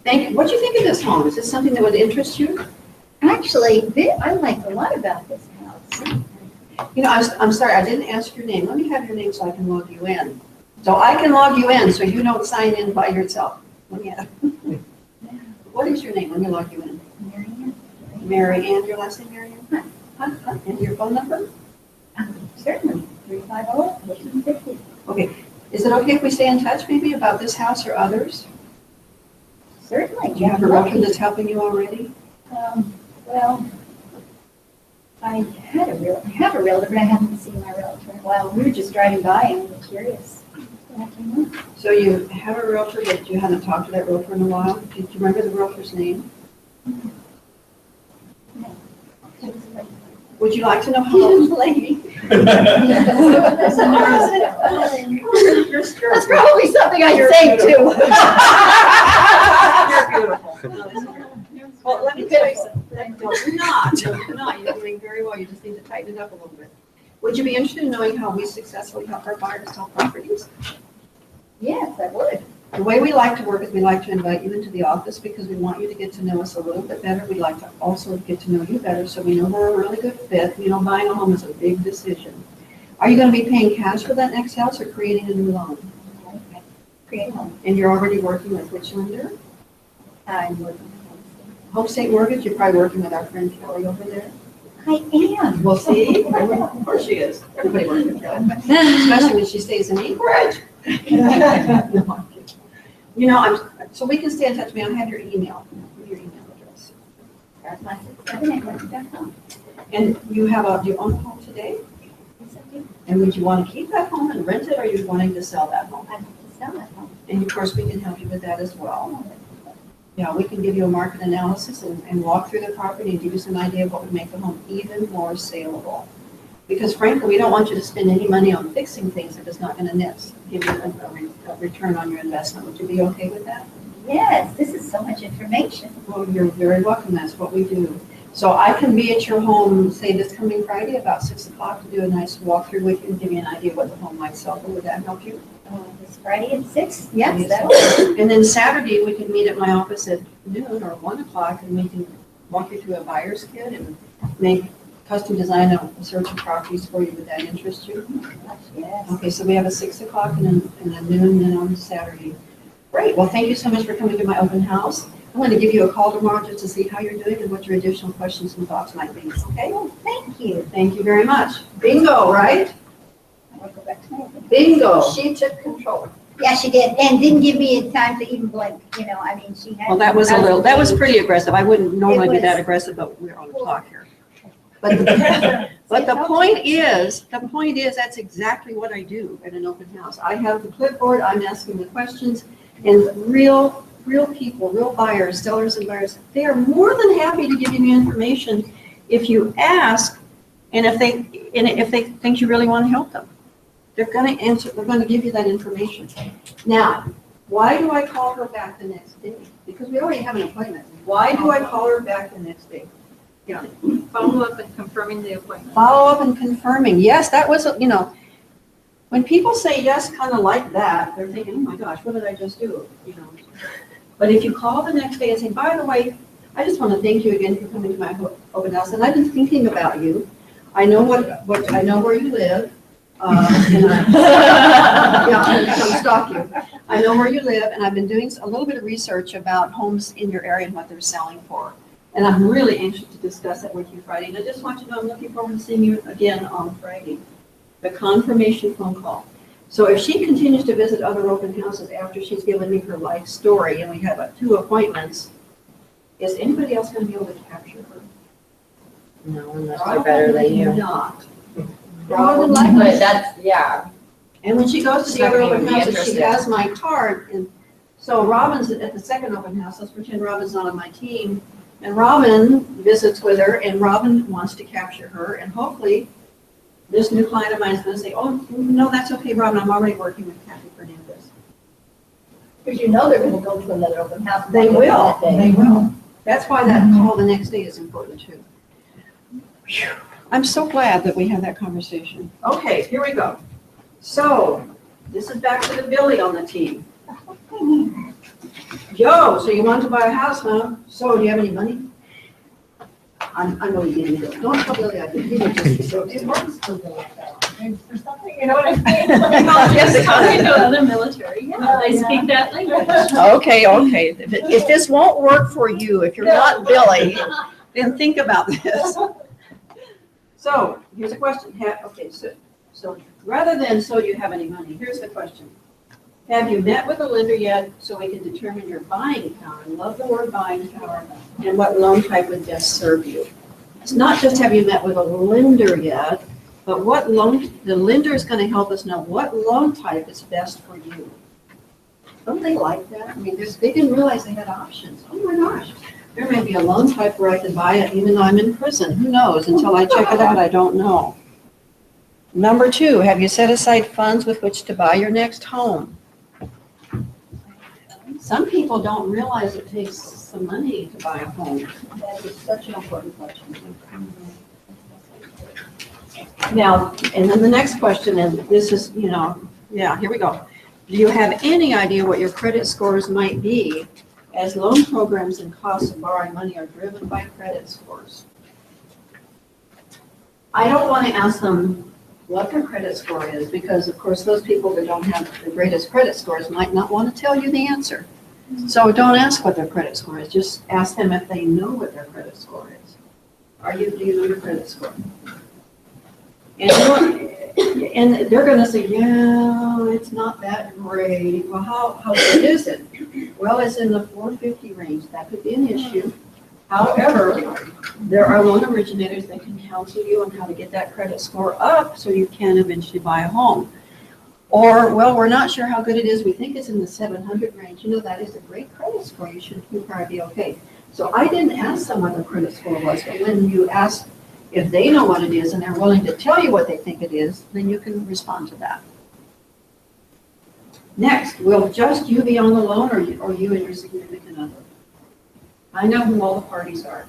Thank you. What do you think of this home? Is this something that would interest you? Actually, I liked a lot about this house. You know, I'm sorry, I didn't ask your name. Let me have your name so I can log you in. So I can log you in, so you don't sign in by yourself. Let me have. What is your name? Let me log you in. Marianne? Mary Ann, your last name, Mary Ann? Huh? And your phone number? Certainly, 350-1450. Okay. Is it okay if we stay in touch maybe about this house or others? Certainly. Do you have a realtor that's helping you already? Well, I have a realtor, but I haven't seen my realtor in a while. We were just driving by and we were curious. And I came in. So you have a realtor, but you haven't talked to that realtor in a while? Do you remember the realtor's name? No. It was like, Would you like to know he how long? was lady. You're That's probably something I'd say too. You're beautiful. Well, let me tell you something. No, you're not. No, you're not. You're doing very well. You just need to tighten it up a little bit. Would you be interested in knowing how we successfully help our buyers sell properties? Yes, I would. The way we like to work is we like to invite you into the office because we want you to get to know us a little bit better. We'd like to also get to know you better so we know we're a really good fit. You know, buying a home is a big decision. Are you going to be paying cash for that next house or creating a new loan? Create home. And you're already working with which lender? I'm working. Home State Mortgage, you're probably working with our friend Kelly over there. I am. Well, see, of course she is. Everybody works with Kelly, especially when she stays in Anchorage. You know, so we can stay in touch. May I have your email? Your email address. That's And you have do you own a home today? And would you want to keep that home and rent it, or are you wanting to sell that home? I'd like to sell that home. And of course, we can help you with that as well. Yeah, we can give you a market analysis and walk through the property and give you some idea of what would make the home even more saleable. Because frankly, we don't want you to spend any money on fixing things if it's not going to give you a return on your investment. Would you be okay with that? Yes, this is so much information. Well, you're very welcome. That's what we do. So I can be at your home, say this coming Friday about 6 o'clock to do a nice walkthrough with you and give you an idea what the home might sell for. Would that help you? This Friday at 6? Yes, that'll. And then Saturday, we can meet at my office at noon or 1 o'clock and we can walk you through a buyer's kit and make custom design a search of properties for you. Would that interest you? Yes. Okay, so we have a 6 o'clock and a noon then on Saturday. Great. Well, thank you so much for coming to my open house. I'm going to give you a call tomorrow just to see how you're doing and what your additional questions and thoughts might be. Okay? Oh, thank you. Thank you very much. Bingo, right? I'll go back to my open. Bingo. She took control. Yeah, she did, and didn't give me time to even blink, I mean, she had. Well, that was pretty aggressive. I wouldn't normally be was. that aggressive, but we're on the clock here. But the point is, that's exactly what I do at an open house. I have the clipboard, I'm asking the questions, and real people, real buyers, sellers and buyers, they are more than happy to give you the information if you ask, and if they think you really want to help them. They're going to give you that information. Now, why do I call her back the next day? Because we already have an appointment. Why do I call her back the next day? Yeah. Follow up and confirming the appointment. Follow up and confirming. Yes, that was, when people say yes, kind of like that, they're thinking, oh my gosh, what did I just do? But if you call the next day and say, by the way, I just want to thank you again for coming to my open house, and I've been thinking about you. I know I know where you live. I'm stalk you. I know where you live, and I've been doing a little bit of research about homes in your area and what they're selling for. And I'm really anxious to discuss that with you Friday. And I just want you to know I'm looking forward to seeing you again on Friday. The confirmation phone call. So if she continues to visit other open houses after she's given me her life story, and we have 2 appointments, Is anybody else gonna be able to capture her? No, unless they're better than you. Not. But that's, yeah. And when she goes to the other open Something would be houses, she interesting. has my card, and so Robin's at the second open house, let's pretend Robin's not on my team. And Robin visits with her, and Robin wants to capture her, and hopefully this new client of mine is gonna say, oh, no, that's okay, Robin, I'm already working with Kathy Fernandez. Because you know they're gonna go to another open house. They will. that day. They will. That's why that call the next day is important too. Phew. I'm so glad that we had that conversation. Okay, here we go. So, this is back to the Billy on the team. Joe, so you want to buy a house, huh? So, do you have any money? I know you didn't. Don't tell Billy I did. He would just so It works for them like that. For something, you know what I mean? Yes, it Talking to does. other military, yeah, they speak that language. Okay. If this won't work for you, if you're not Billy, then think about this. So, here's a question. Okay, so rather than so do you have any money, here's the question. Have you met with a lender yet so we can determine your buying power? I love the word buying power, and what loan type would best serve you. It's not just have you met with a lender yet, but what loan, the lender is going to help us know what loan type is best for you. Don't they like that? I mean, they didn't realize they had options. Oh my gosh. There may be a loan type where I can buy it even though I'm in prison. Who knows? Until I check it out, I don't know. Number 2, have you set aside funds with which to buy your next home? Some people don't realize it takes some money to buy a home. That is such an important question. Now, and then the next question, and this is, here we go. Do you have any idea what your credit scores might be as loan programs and costs of borrowing money are driven by credit scores? I don't want to ask them what their credit score is because, of course, those people that don't have the greatest credit scores might not want to tell you the answer. So don't ask what their credit score is. Just ask them if they know what their credit score is. Do you know your credit score? And they're going to say, yeah, it's not that great. Well, how good is it? Well, it's in the 450 range. That could be an issue. However, there are loan originators that can counsel you on how to get that credit score up so you can eventually buy a home. Or, well, we're not sure how good it is. We think it's in the 700 range. That is a great credit score. You'll probably be okay. So I didn't ask them what their credit score was, but when you ask if they know what it is and they're willing to tell you what they think it is, then you can respond to that. Next, will just you be on the loan or you and your significant other? I know who all the parties are.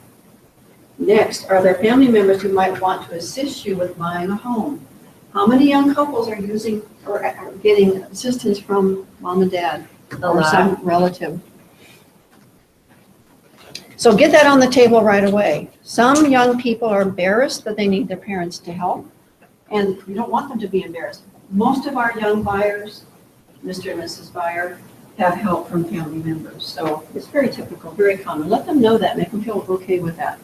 Next, are there family members who might want to assist you with buying a home? How many young couples are using or are getting assistance from mom and dad or some relative? So get that on the table right away. Some young people are embarrassed that they need their parents to help, and you don't want them to be embarrassed. Most of our young buyers, Mr. and Mrs. Buyer, have help from family members. So it's very typical, very common. Let them know that, make them feel okay with that.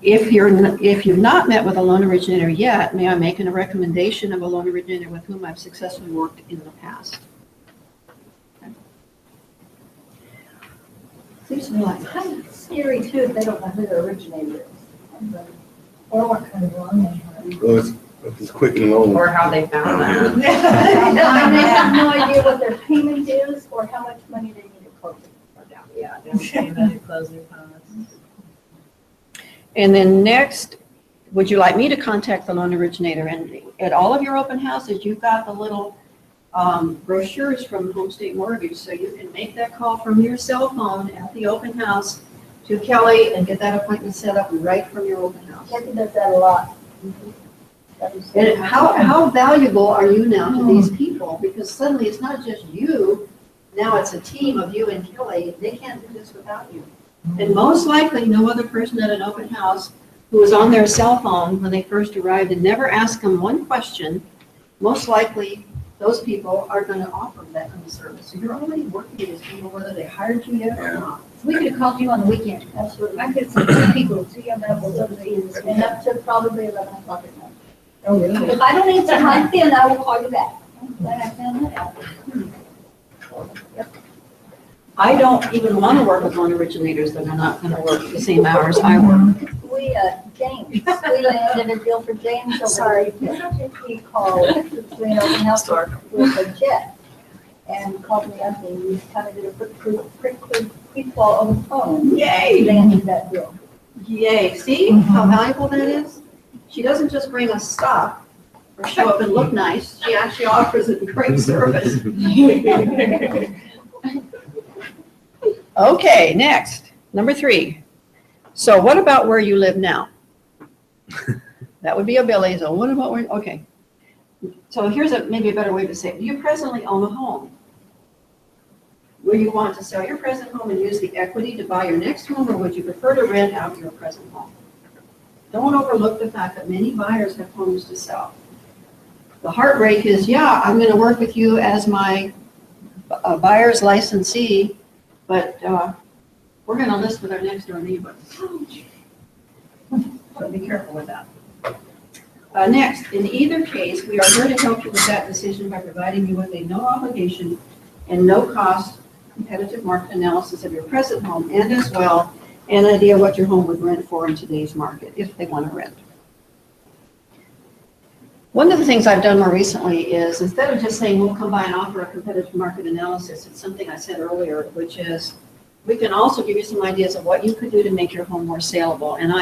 If you've not met with a loan originator yet, may I make a recommendation of a loan originator with whom I've successfully worked in the past? Seems to me like, Kind of scary too if they don't know who the originator is. Or what kind of loan they have. Well, it's quick and low. Or how they found that. And they have no idea what their payment is or how much money they need to close it. Yeah, down payment, closing costs. And then next, would you like me to contact the loan originator? And at all of your open houses, you've got the little brochures from Home State Mortgage, so you can make that call from your cell phone at the open house to Kelly and get that appointment set up right from your open house. Kathy does that a lot. And how valuable are you now to these people? Because suddenly it's not just you, now it's a team of you and Kelly. They can't do this without you. And most likely, no other person at an open house who was on their cell phone when they first arrived and never asked them one question, most likely those people are going to offer that kind of service. So you're already working with these people, whether they hired you yet or not. We could have called you on the weekend, absolutely. I could send 2 people to you about those and up to probably 11 o'clock at night. Oh, really? If I don't answer right then, I will call you back. I'm glad I found that out. I don't even want to work with loan originators that are not going to work the same hours I work. James, we landed a deal for James over Sorry. there. He called Wayne Open House with a jet and called me up and we kind of did a quick call on the phone. Yay! Landed that deal. Yay, see how valuable that is? She doesn't just bring us stuff or show up and look nice, she actually offers a great service. Okay, next, number 3. So what about where you live now? That would be a Billy, so what about where, okay. So here's maybe a better way to say it. Do you presently own a home? Will you want to sell your present home and use the equity to buy your next home, or would you prefer to rent out your present home? Don't overlook the fact that many buyers have homes to sell. The heartbreak is, yeah, I'm going to work with you as my buyer's licensee, but we're going to list with our next door neighbor. So be careful with that. Next, in either case, we are here to help you with that decision by providing you with a no obligation and no cost competitive market analysis of your present home, and as well an idea what your home would rent for in today's market if they want to rent. One of the things I've done more recently is, instead of just saying we'll come by and offer a competitive market analysis, it's something I said earlier, which is we can also give you some ideas of what you could do to make your home more saleable. And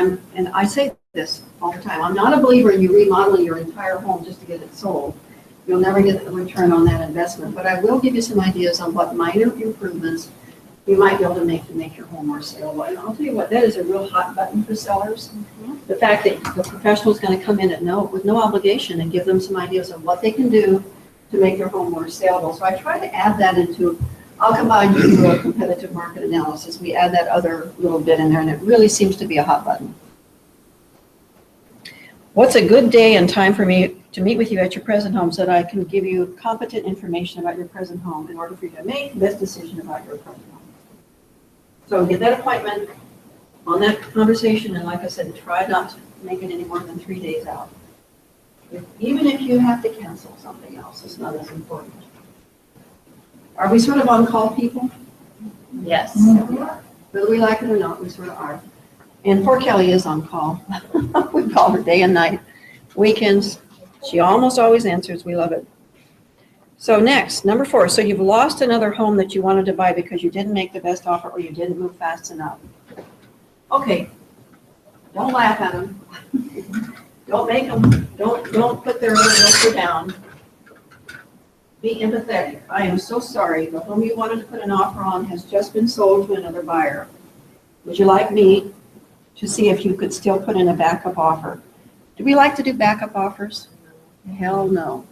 I say this all the time. I'm not a believer in you remodeling your entire home just to get it sold. You'll never get a return on that investment, but I will give you some ideas on what minor improvements you might be able to make your home more saleable. And I'll tell you what, that is a real hot button for sellers. The fact that the professional is going to come in with no obligation and give them some ideas of what they can do to make their home more saleable. So I try to add that into, I'll combine you through a competitive market analysis. We add that other little bit in there, and it really seems to be a hot button. What's a good day and time for me to meet with you at your present home so that I can give you competent information about your present home in order for you to make the best decision about your present home? So get that appointment, on that conversation, and like I said, try not to make it any more than 3 days out. Even if you have to cancel something else, it's not as important. Are we sort of on-call people? Yes. Whether we like it or not, we sort of are. And poor Kelly is on call. We call her day and night, weekends. She almost always answers. We love it. So next, number 4. So you've lost another home that you wanted to buy because you didn't make the best offer or you didn't move fast enough. Okay, don't laugh at them. Don't make them, don't put their offer down. Be empathetic. I am so sorry. The home you wanted to put an offer on has just been sold to another buyer. Would you like me to see if you could still put in a backup offer? Do we like to do backup offers? Hell no.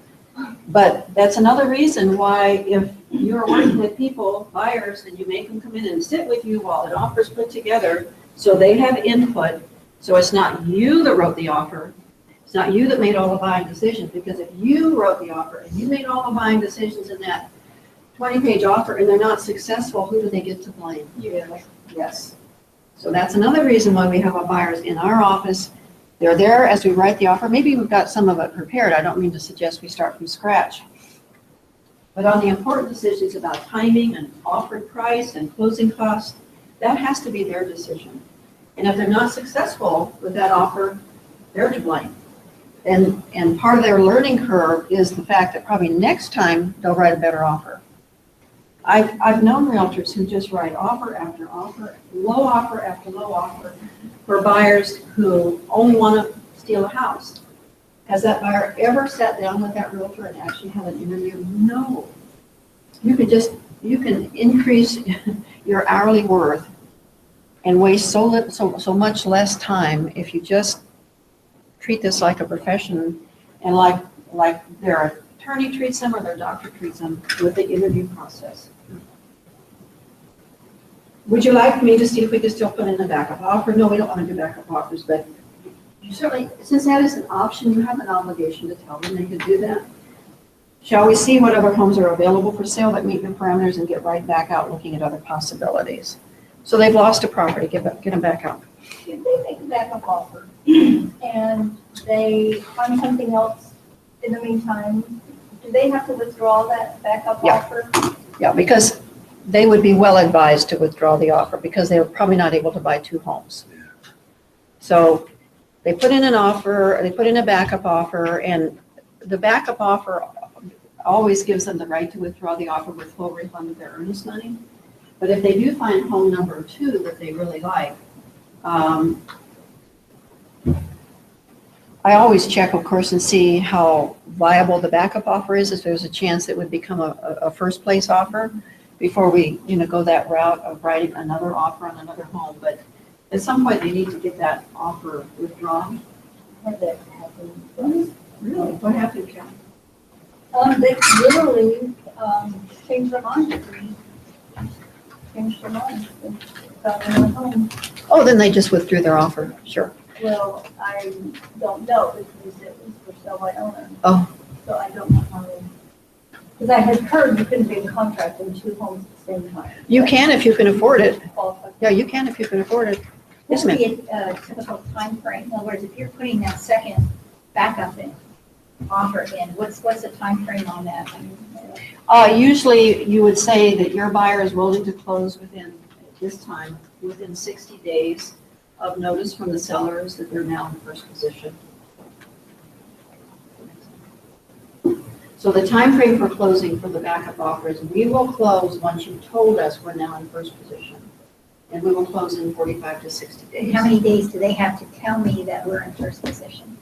But that's another reason why if you're working with people, buyers, and you make them come in and sit with you while an offer's put together, so they have input, so it's not you that wrote the offer, it's not you that made all the buying decisions, because if you wrote the offer and you made all the buying decisions in that 20-page offer and they're not successful, who do they get to blame? You. Yes. So that's another reason why we have our buyers in our office. They're there as we write the offer. Maybe we've got some of it prepared. I don't mean to suggest we start from scratch. But on the important decisions about timing and offered price and closing costs, that has to be their decision. And if they're not successful with that offer, they're to blame. And part of their learning curve is the fact that probably next time they'll write a better offer. I've known realtors who just write offer after offer, low offer after low offer for buyers who only want to steal a house. Has that buyer ever sat down with that realtor and actually had an interview? No. You can increase your hourly worth and waste so much less time if you just treat this like a profession and like their attorney treats them or their doctor treats them with the interview process. Would you like me to see if we can still put in a backup offer? No, we don't want to do backup offers, but you certainly, since that is an option, you have an obligation to tell them they could do that. Shall we see what other homes are available for sale that meet your parameters and get right back out looking at other possibilities? So they've lost a property, get them back out. If they make a backup offer and they find something else in the meantime, do they have to withdraw that backup Yeah. offer? Yeah, because they would be well advised to withdraw the offer because they were probably not able to buy 2 homes. So they put in an offer, they put in a backup offer, and the backup offer always gives them the right to withdraw the offer with full refund of their earnest money. But if they do find home number 2 that they really like, I always check, of course, and see how viable the backup offer is, if there's a chance it would become a first place offer before we, go that route of writing another offer on another home. But at some point, they need to get that offer withdrawn. Had that happen. Really? What happened, Cal? They literally, changed their mind. Changed their mind. Found another home. Oh, then they just withdrew their offer, sure. Well, I don't know because it was for sale by owner. Oh. So I don't know how they, because I had heard you couldn't be in contract in 2 homes at the same time. You can if you can afford it. Qualified. Yeah, you can if you can afford it. Yes, What ma'am. would be a typical timeframe? In other words, if you're putting that second backup in, offer in, what's the timeframe on that? Usually you would say that your buyer is willing to close within, at this time, within 60 days of notice from the sellers that they're now in first position. So the time frame for closing for the backup offer is we will close once you've told us we're now in first position. And we will close in 45 to 60 days. And how many days do they have to tell me that we're in first position?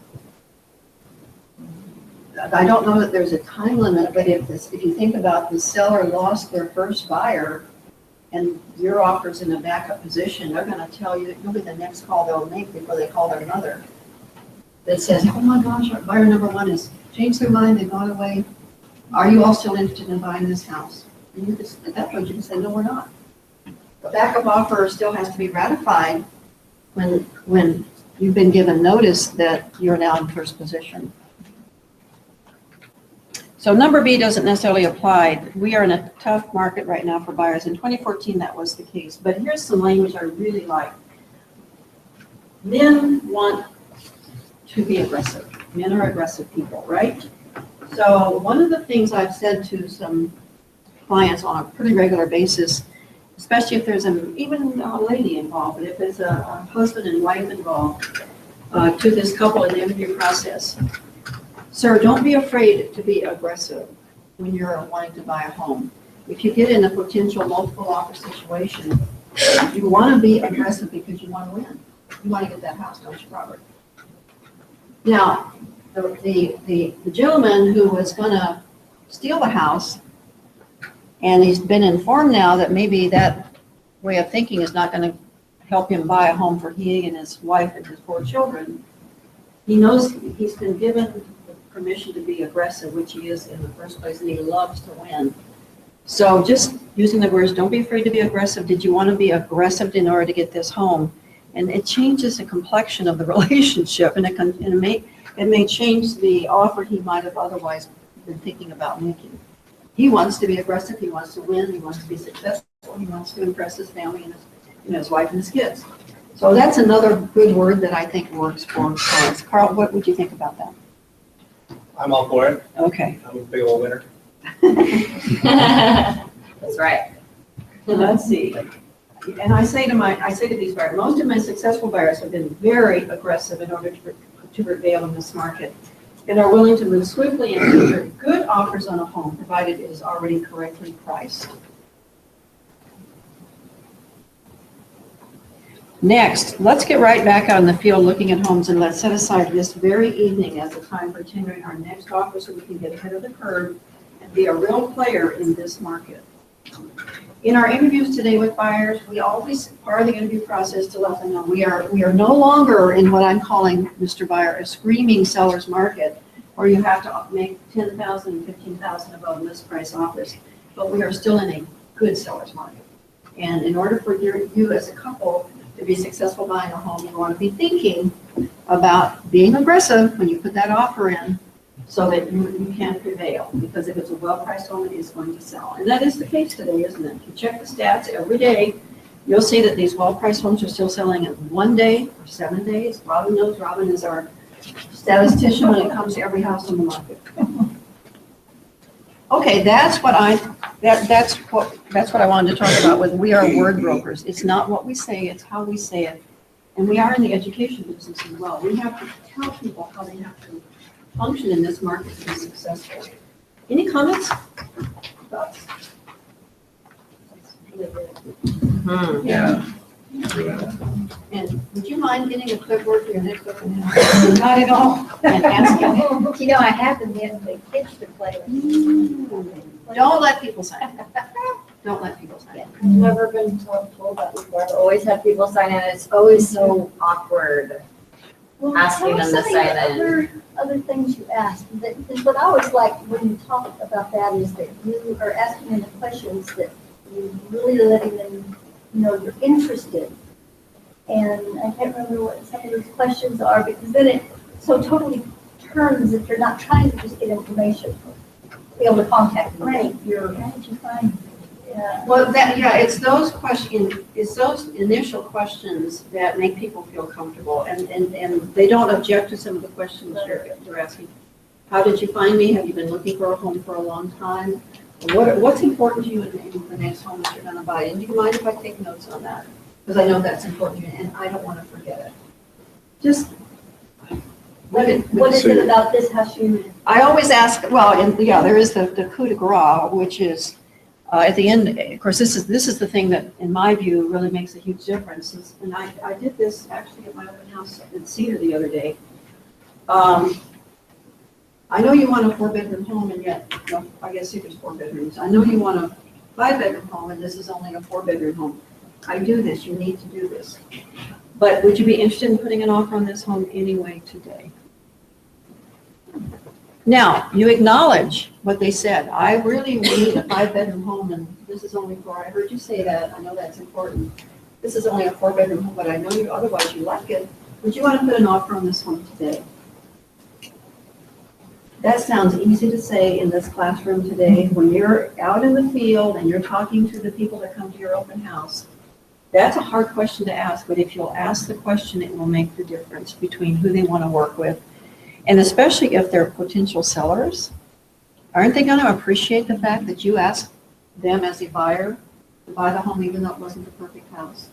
I don't know that there's a time limit, but if you think about the seller lost their first buyer and your offer's in a backup position, they're gonna tell you, you'll be the next call they'll make before they call their mother. That says, oh my gosh, our buyer number 1 has changed their mind, they've gone away. Are you all still interested in buying this house? And you just, at that point, you can say, no, we're not. The backup offer still has to be ratified when you've been given notice that you're now in first position. So number B doesn't necessarily apply. We are in a tough market right now for buyers. In 2014, that was the case. But here's some language I really like. Men want to be aggressive. Men are aggressive people, right? So one of the things I've said to some clients on a pretty regular basis, especially if there's even a lady involved, but if it's a husband and wife involved to this couple in the interview process, sir, don't be afraid to be aggressive when you're wanting to buy a home. If you get in a potential multiple offer situation, you want to be aggressive because you want to win. You want to get that house, don't you, Robert? Now, the gentleman who was going to steal the house, and he's been informed now that maybe that way of thinking is not going to help him buy a home for he and his wife and his 4 children. He knows he's been given permission to be aggressive, which he is in the first place, and he loves to win. So just using the words, don't be afraid to be aggressive. Did you want to be aggressive in order to get this home? And it changes the complexion of the relationship, and it may change the offer he might have otherwise been thinking about making. He wants to be aggressive, he wants to win, he wants to be successful, he wants to impress his family and his wife and his kids. So that's another good word that I think works for clients. Carl, what would you think about that? I'm all for it. Okay. I'm a big old winner. That's right. Let's see. And I say to these buyers, most of my successful buyers have been very aggressive in order to prevail in this market and are willing to move swiftly and secure good offers on a home, provided it is already correctly priced. Next, let's get right back out in the field looking at homes, and let's set aside this very evening as a time for tendering our next offer so we can get ahead of the curve and be a real player in this market. In our interviews today with buyers, we always, part of the interview process to let them know we are no longer in what I'm calling, Mr. Buyer, a screaming seller's market where you have to make $10,000, $15,000 above list price offers, but we are still in a good seller's market. And in order for you as a couple to be successful buying a home, you want to be thinking about being aggressive when you put that offer in so that you can prevail. Because if it's a well-priced home, it is going to sell. And that is the case today, isn't it? If you check the stats every day, you'll see that these well-priced homes are still selling in 1 day or 7 days. Robin knows. Robin is our statistician when it comes to every house on the market. Okay, that's what I That's what I wanted to talk about with, we are word brokers. It's not what we say, it's how we say it. And we are in the education business as well. We have to tell people how they have to function in this market to be successful. Any comments? Thoughts? Yeah. And would you mind getting a clipboard for your next open house? Not at all. And asking. You know, I have them in the kids to play with. Don't let people sign. Don't let people sign. Never been told that before. I've always had people sign in. It's always so awkward. Well, Asking tell us them to some of sign the other things you asked. What I always like when you talk about that is that you are asking them the questions that you're really letting them know you're interested. And I can't remember what some of those questions are, because then it so totally turns if you're not trying to just get information, be able to contact them. Right. How did you find? Yeah. Well, it's those questions, it's those initial questions that make people feel comfortable, and they don't object to some of the questions you're asking. How did you find me? Have you been looking for a home for a long time? What's important to you in the next home that you're gonna buy? And do you mind if I take notes on that? Because I know that's important to you, and I don't want to forget it. Just. What is it about this house you? I always ask, well, and yeah, there is the coup de grace, which is, at the end, of course, this is the thing that, in my view, really makes a huge difference. And I did this actually at my open house in Cedar the other day. I know you want a 4-bedroom home, and yet, well, I guess Cedar's 4 bedrooms. I know you want a 5-bedroom home, and this is only a 4-bedroom home. I do this, you need to do this. But would you be interested in putting an offer on this home anyway today? Now, you acknowledge what they said. I really need a 5-bedroom home, and this is only 4. I heard you say that. I know that's important. This is only a 4-bedroom home, but I know you, otherwise you like it. Would you want to put an offer on this home today? That sounds easy to say in this classroom today. When you're out in the field and you're talking to the people that come to your open house, that's a hard question to ask, but if you'll ask the question, it will make the difference between who they want to work with. And especially if they're potential sellers, aren't they going to appreciate the fact that you asked them as a buyer to buy the home even though it wasn't the perfect house?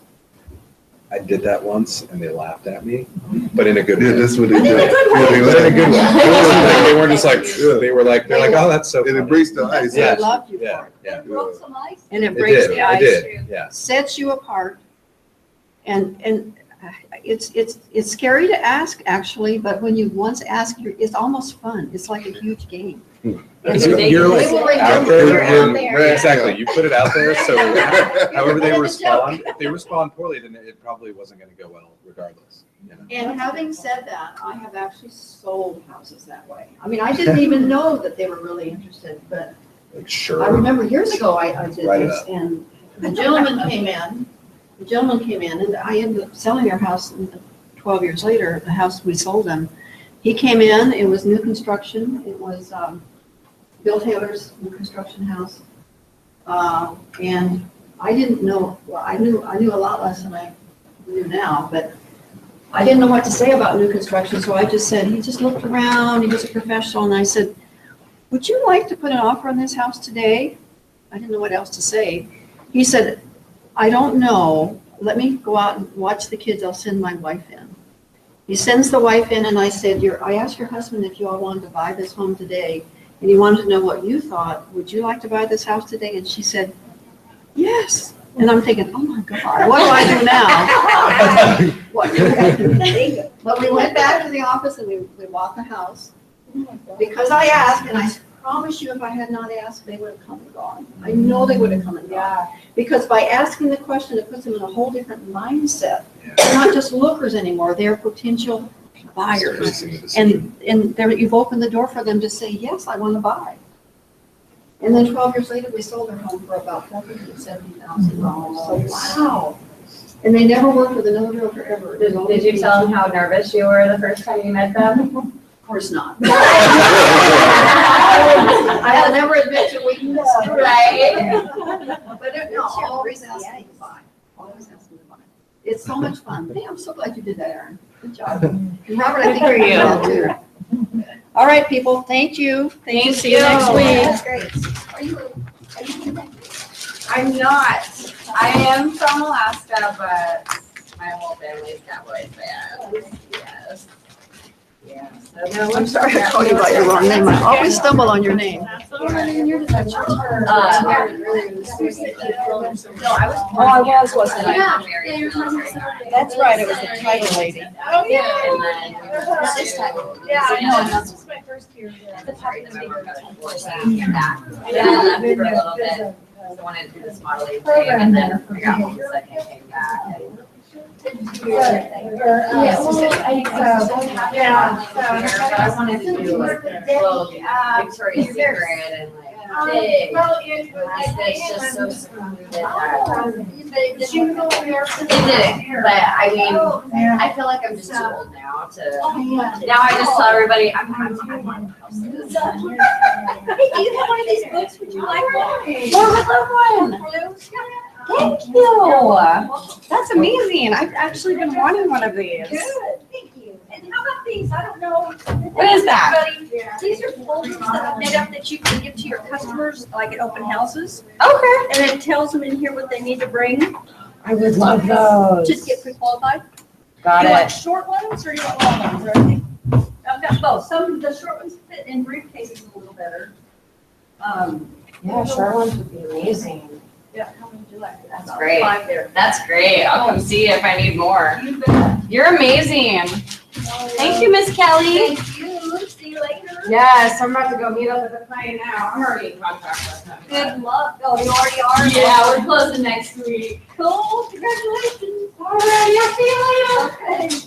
I did that once and they laughed at me, but in a good Yeah, way. that's what they do. But in a good way. They weren't just like, they're like, oh, that's so And it funny. breaks the ice. Yeah. They loved you Yeah, for it. yeah. Broke some ice? And it It breaks did, the it ice. did, yeah. Sets you apart. And it's scary to ask, actually, but when you once ask, it's almost fun. It's like a huge game. Because They- you're they like will remember out there, you're out and- there. exactly, you put it out there, so however they It's a respond, if they respond poorly, then it probably wasn't gonna go well regardless, you know? And having said that, I have actually sold houses that way. I mean, I didn't even know that they were really interested, but Like, I sure. remember years ago I did Write it this, up. and the gentleman came in, and I ended up selling their house 12 years later, the house we sold him. He came in, it was new construction, it was Bill Taylor's new construction house. And I didn't know, well, I knew a lot less than I do now, but I didn't know what to say about new construction, so I just said, he just looked around, he was a professional, and I said, would you like to put an offer on this house today? I didn't know what else to say. He said, I don't know, let me go out and watch the kids, I'll send my wife in. He sends the wife in, and I said, I asked your husband if you all wanted to buy this home today, and he wanted to know what you thought. Would you like to buy this house today? And she said, yes. And I'm thinking, oh my God, what do I do now? What do I do? But we went back to the office and we bought the house. Because I asked, and I promise you, if I had not asked, they would have come and gone. I know they would have come and gone. Because by asking the question, it puts them in a whole different mindset. They're not just lookers anymore, they're potential buyers. Basing the decision. And you've opened the door for them to say, yes, I want to buy. And then 12 years later, we sold their home for about $470,000. So, wow. And they never worked with another realtor ever. Did you tell them how nervous you were the first time you met them? Of course not. I will never admit to weakness. Right. But no, always ask them to buy. Always ask them to buy. It's so much fun. Hey, I'm so glad you did that, Erin. Good job. And Robert, I think Good for you're you. too. All right, people, thank you. Thank you. See you you. next week. That's great. Are you I'm not. I am from Alaska, but my whole family's Cowboys fans. Yes. Yeah. So no, I'm sorry I called you by your wrong name. I always stumble on your name. That's all right. No, I was, wasn't I? Yeah. That's right, it was the title lady. Oh, yeah. And then This time. Yeah, I know. Yeah. This was my first year. the party that came back. And then I left for a little bit. So I wanted to do this modeling thing, and then I got home the second, came back. Yeah, well, I wanted to do like Victoria's Secret and like big. It's just so secluded that. Did you go there? It didn't, but I mean, I feel like I'm just too old now to. Now I just tell everybody I'm one houses. Hey, do you have one of these books? Would you like one? Oh, I love one. Thank you. That's amazing. I've actually been wanting one of these. Good, thank you. And how about these? I don't know. What is that? These are folders that I've made up that you can give to your customers, like at open houses. Okay. And it tells them in here what they need to bring I would love those. to get pre-qualified. Got You want it. short ones or you want long ones or anything? I've got both. Some of the short ones fit in briefcases a little better. Yeah, short ones would be amazing. Yeah, how many would you like? That's About great. 5 there. That's great. I'll come see you if I need more. You bet. You're amazing. Thank you, Miss Kelly. Thank you. See you later. Yes, I'm about to go meet up with the client now. I'm already in contract with them. Good luck. Oh, you already are? Yeah, we're closing next week. Cool. Congratulations. All right, I'll see you later. Okay.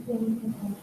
Then you can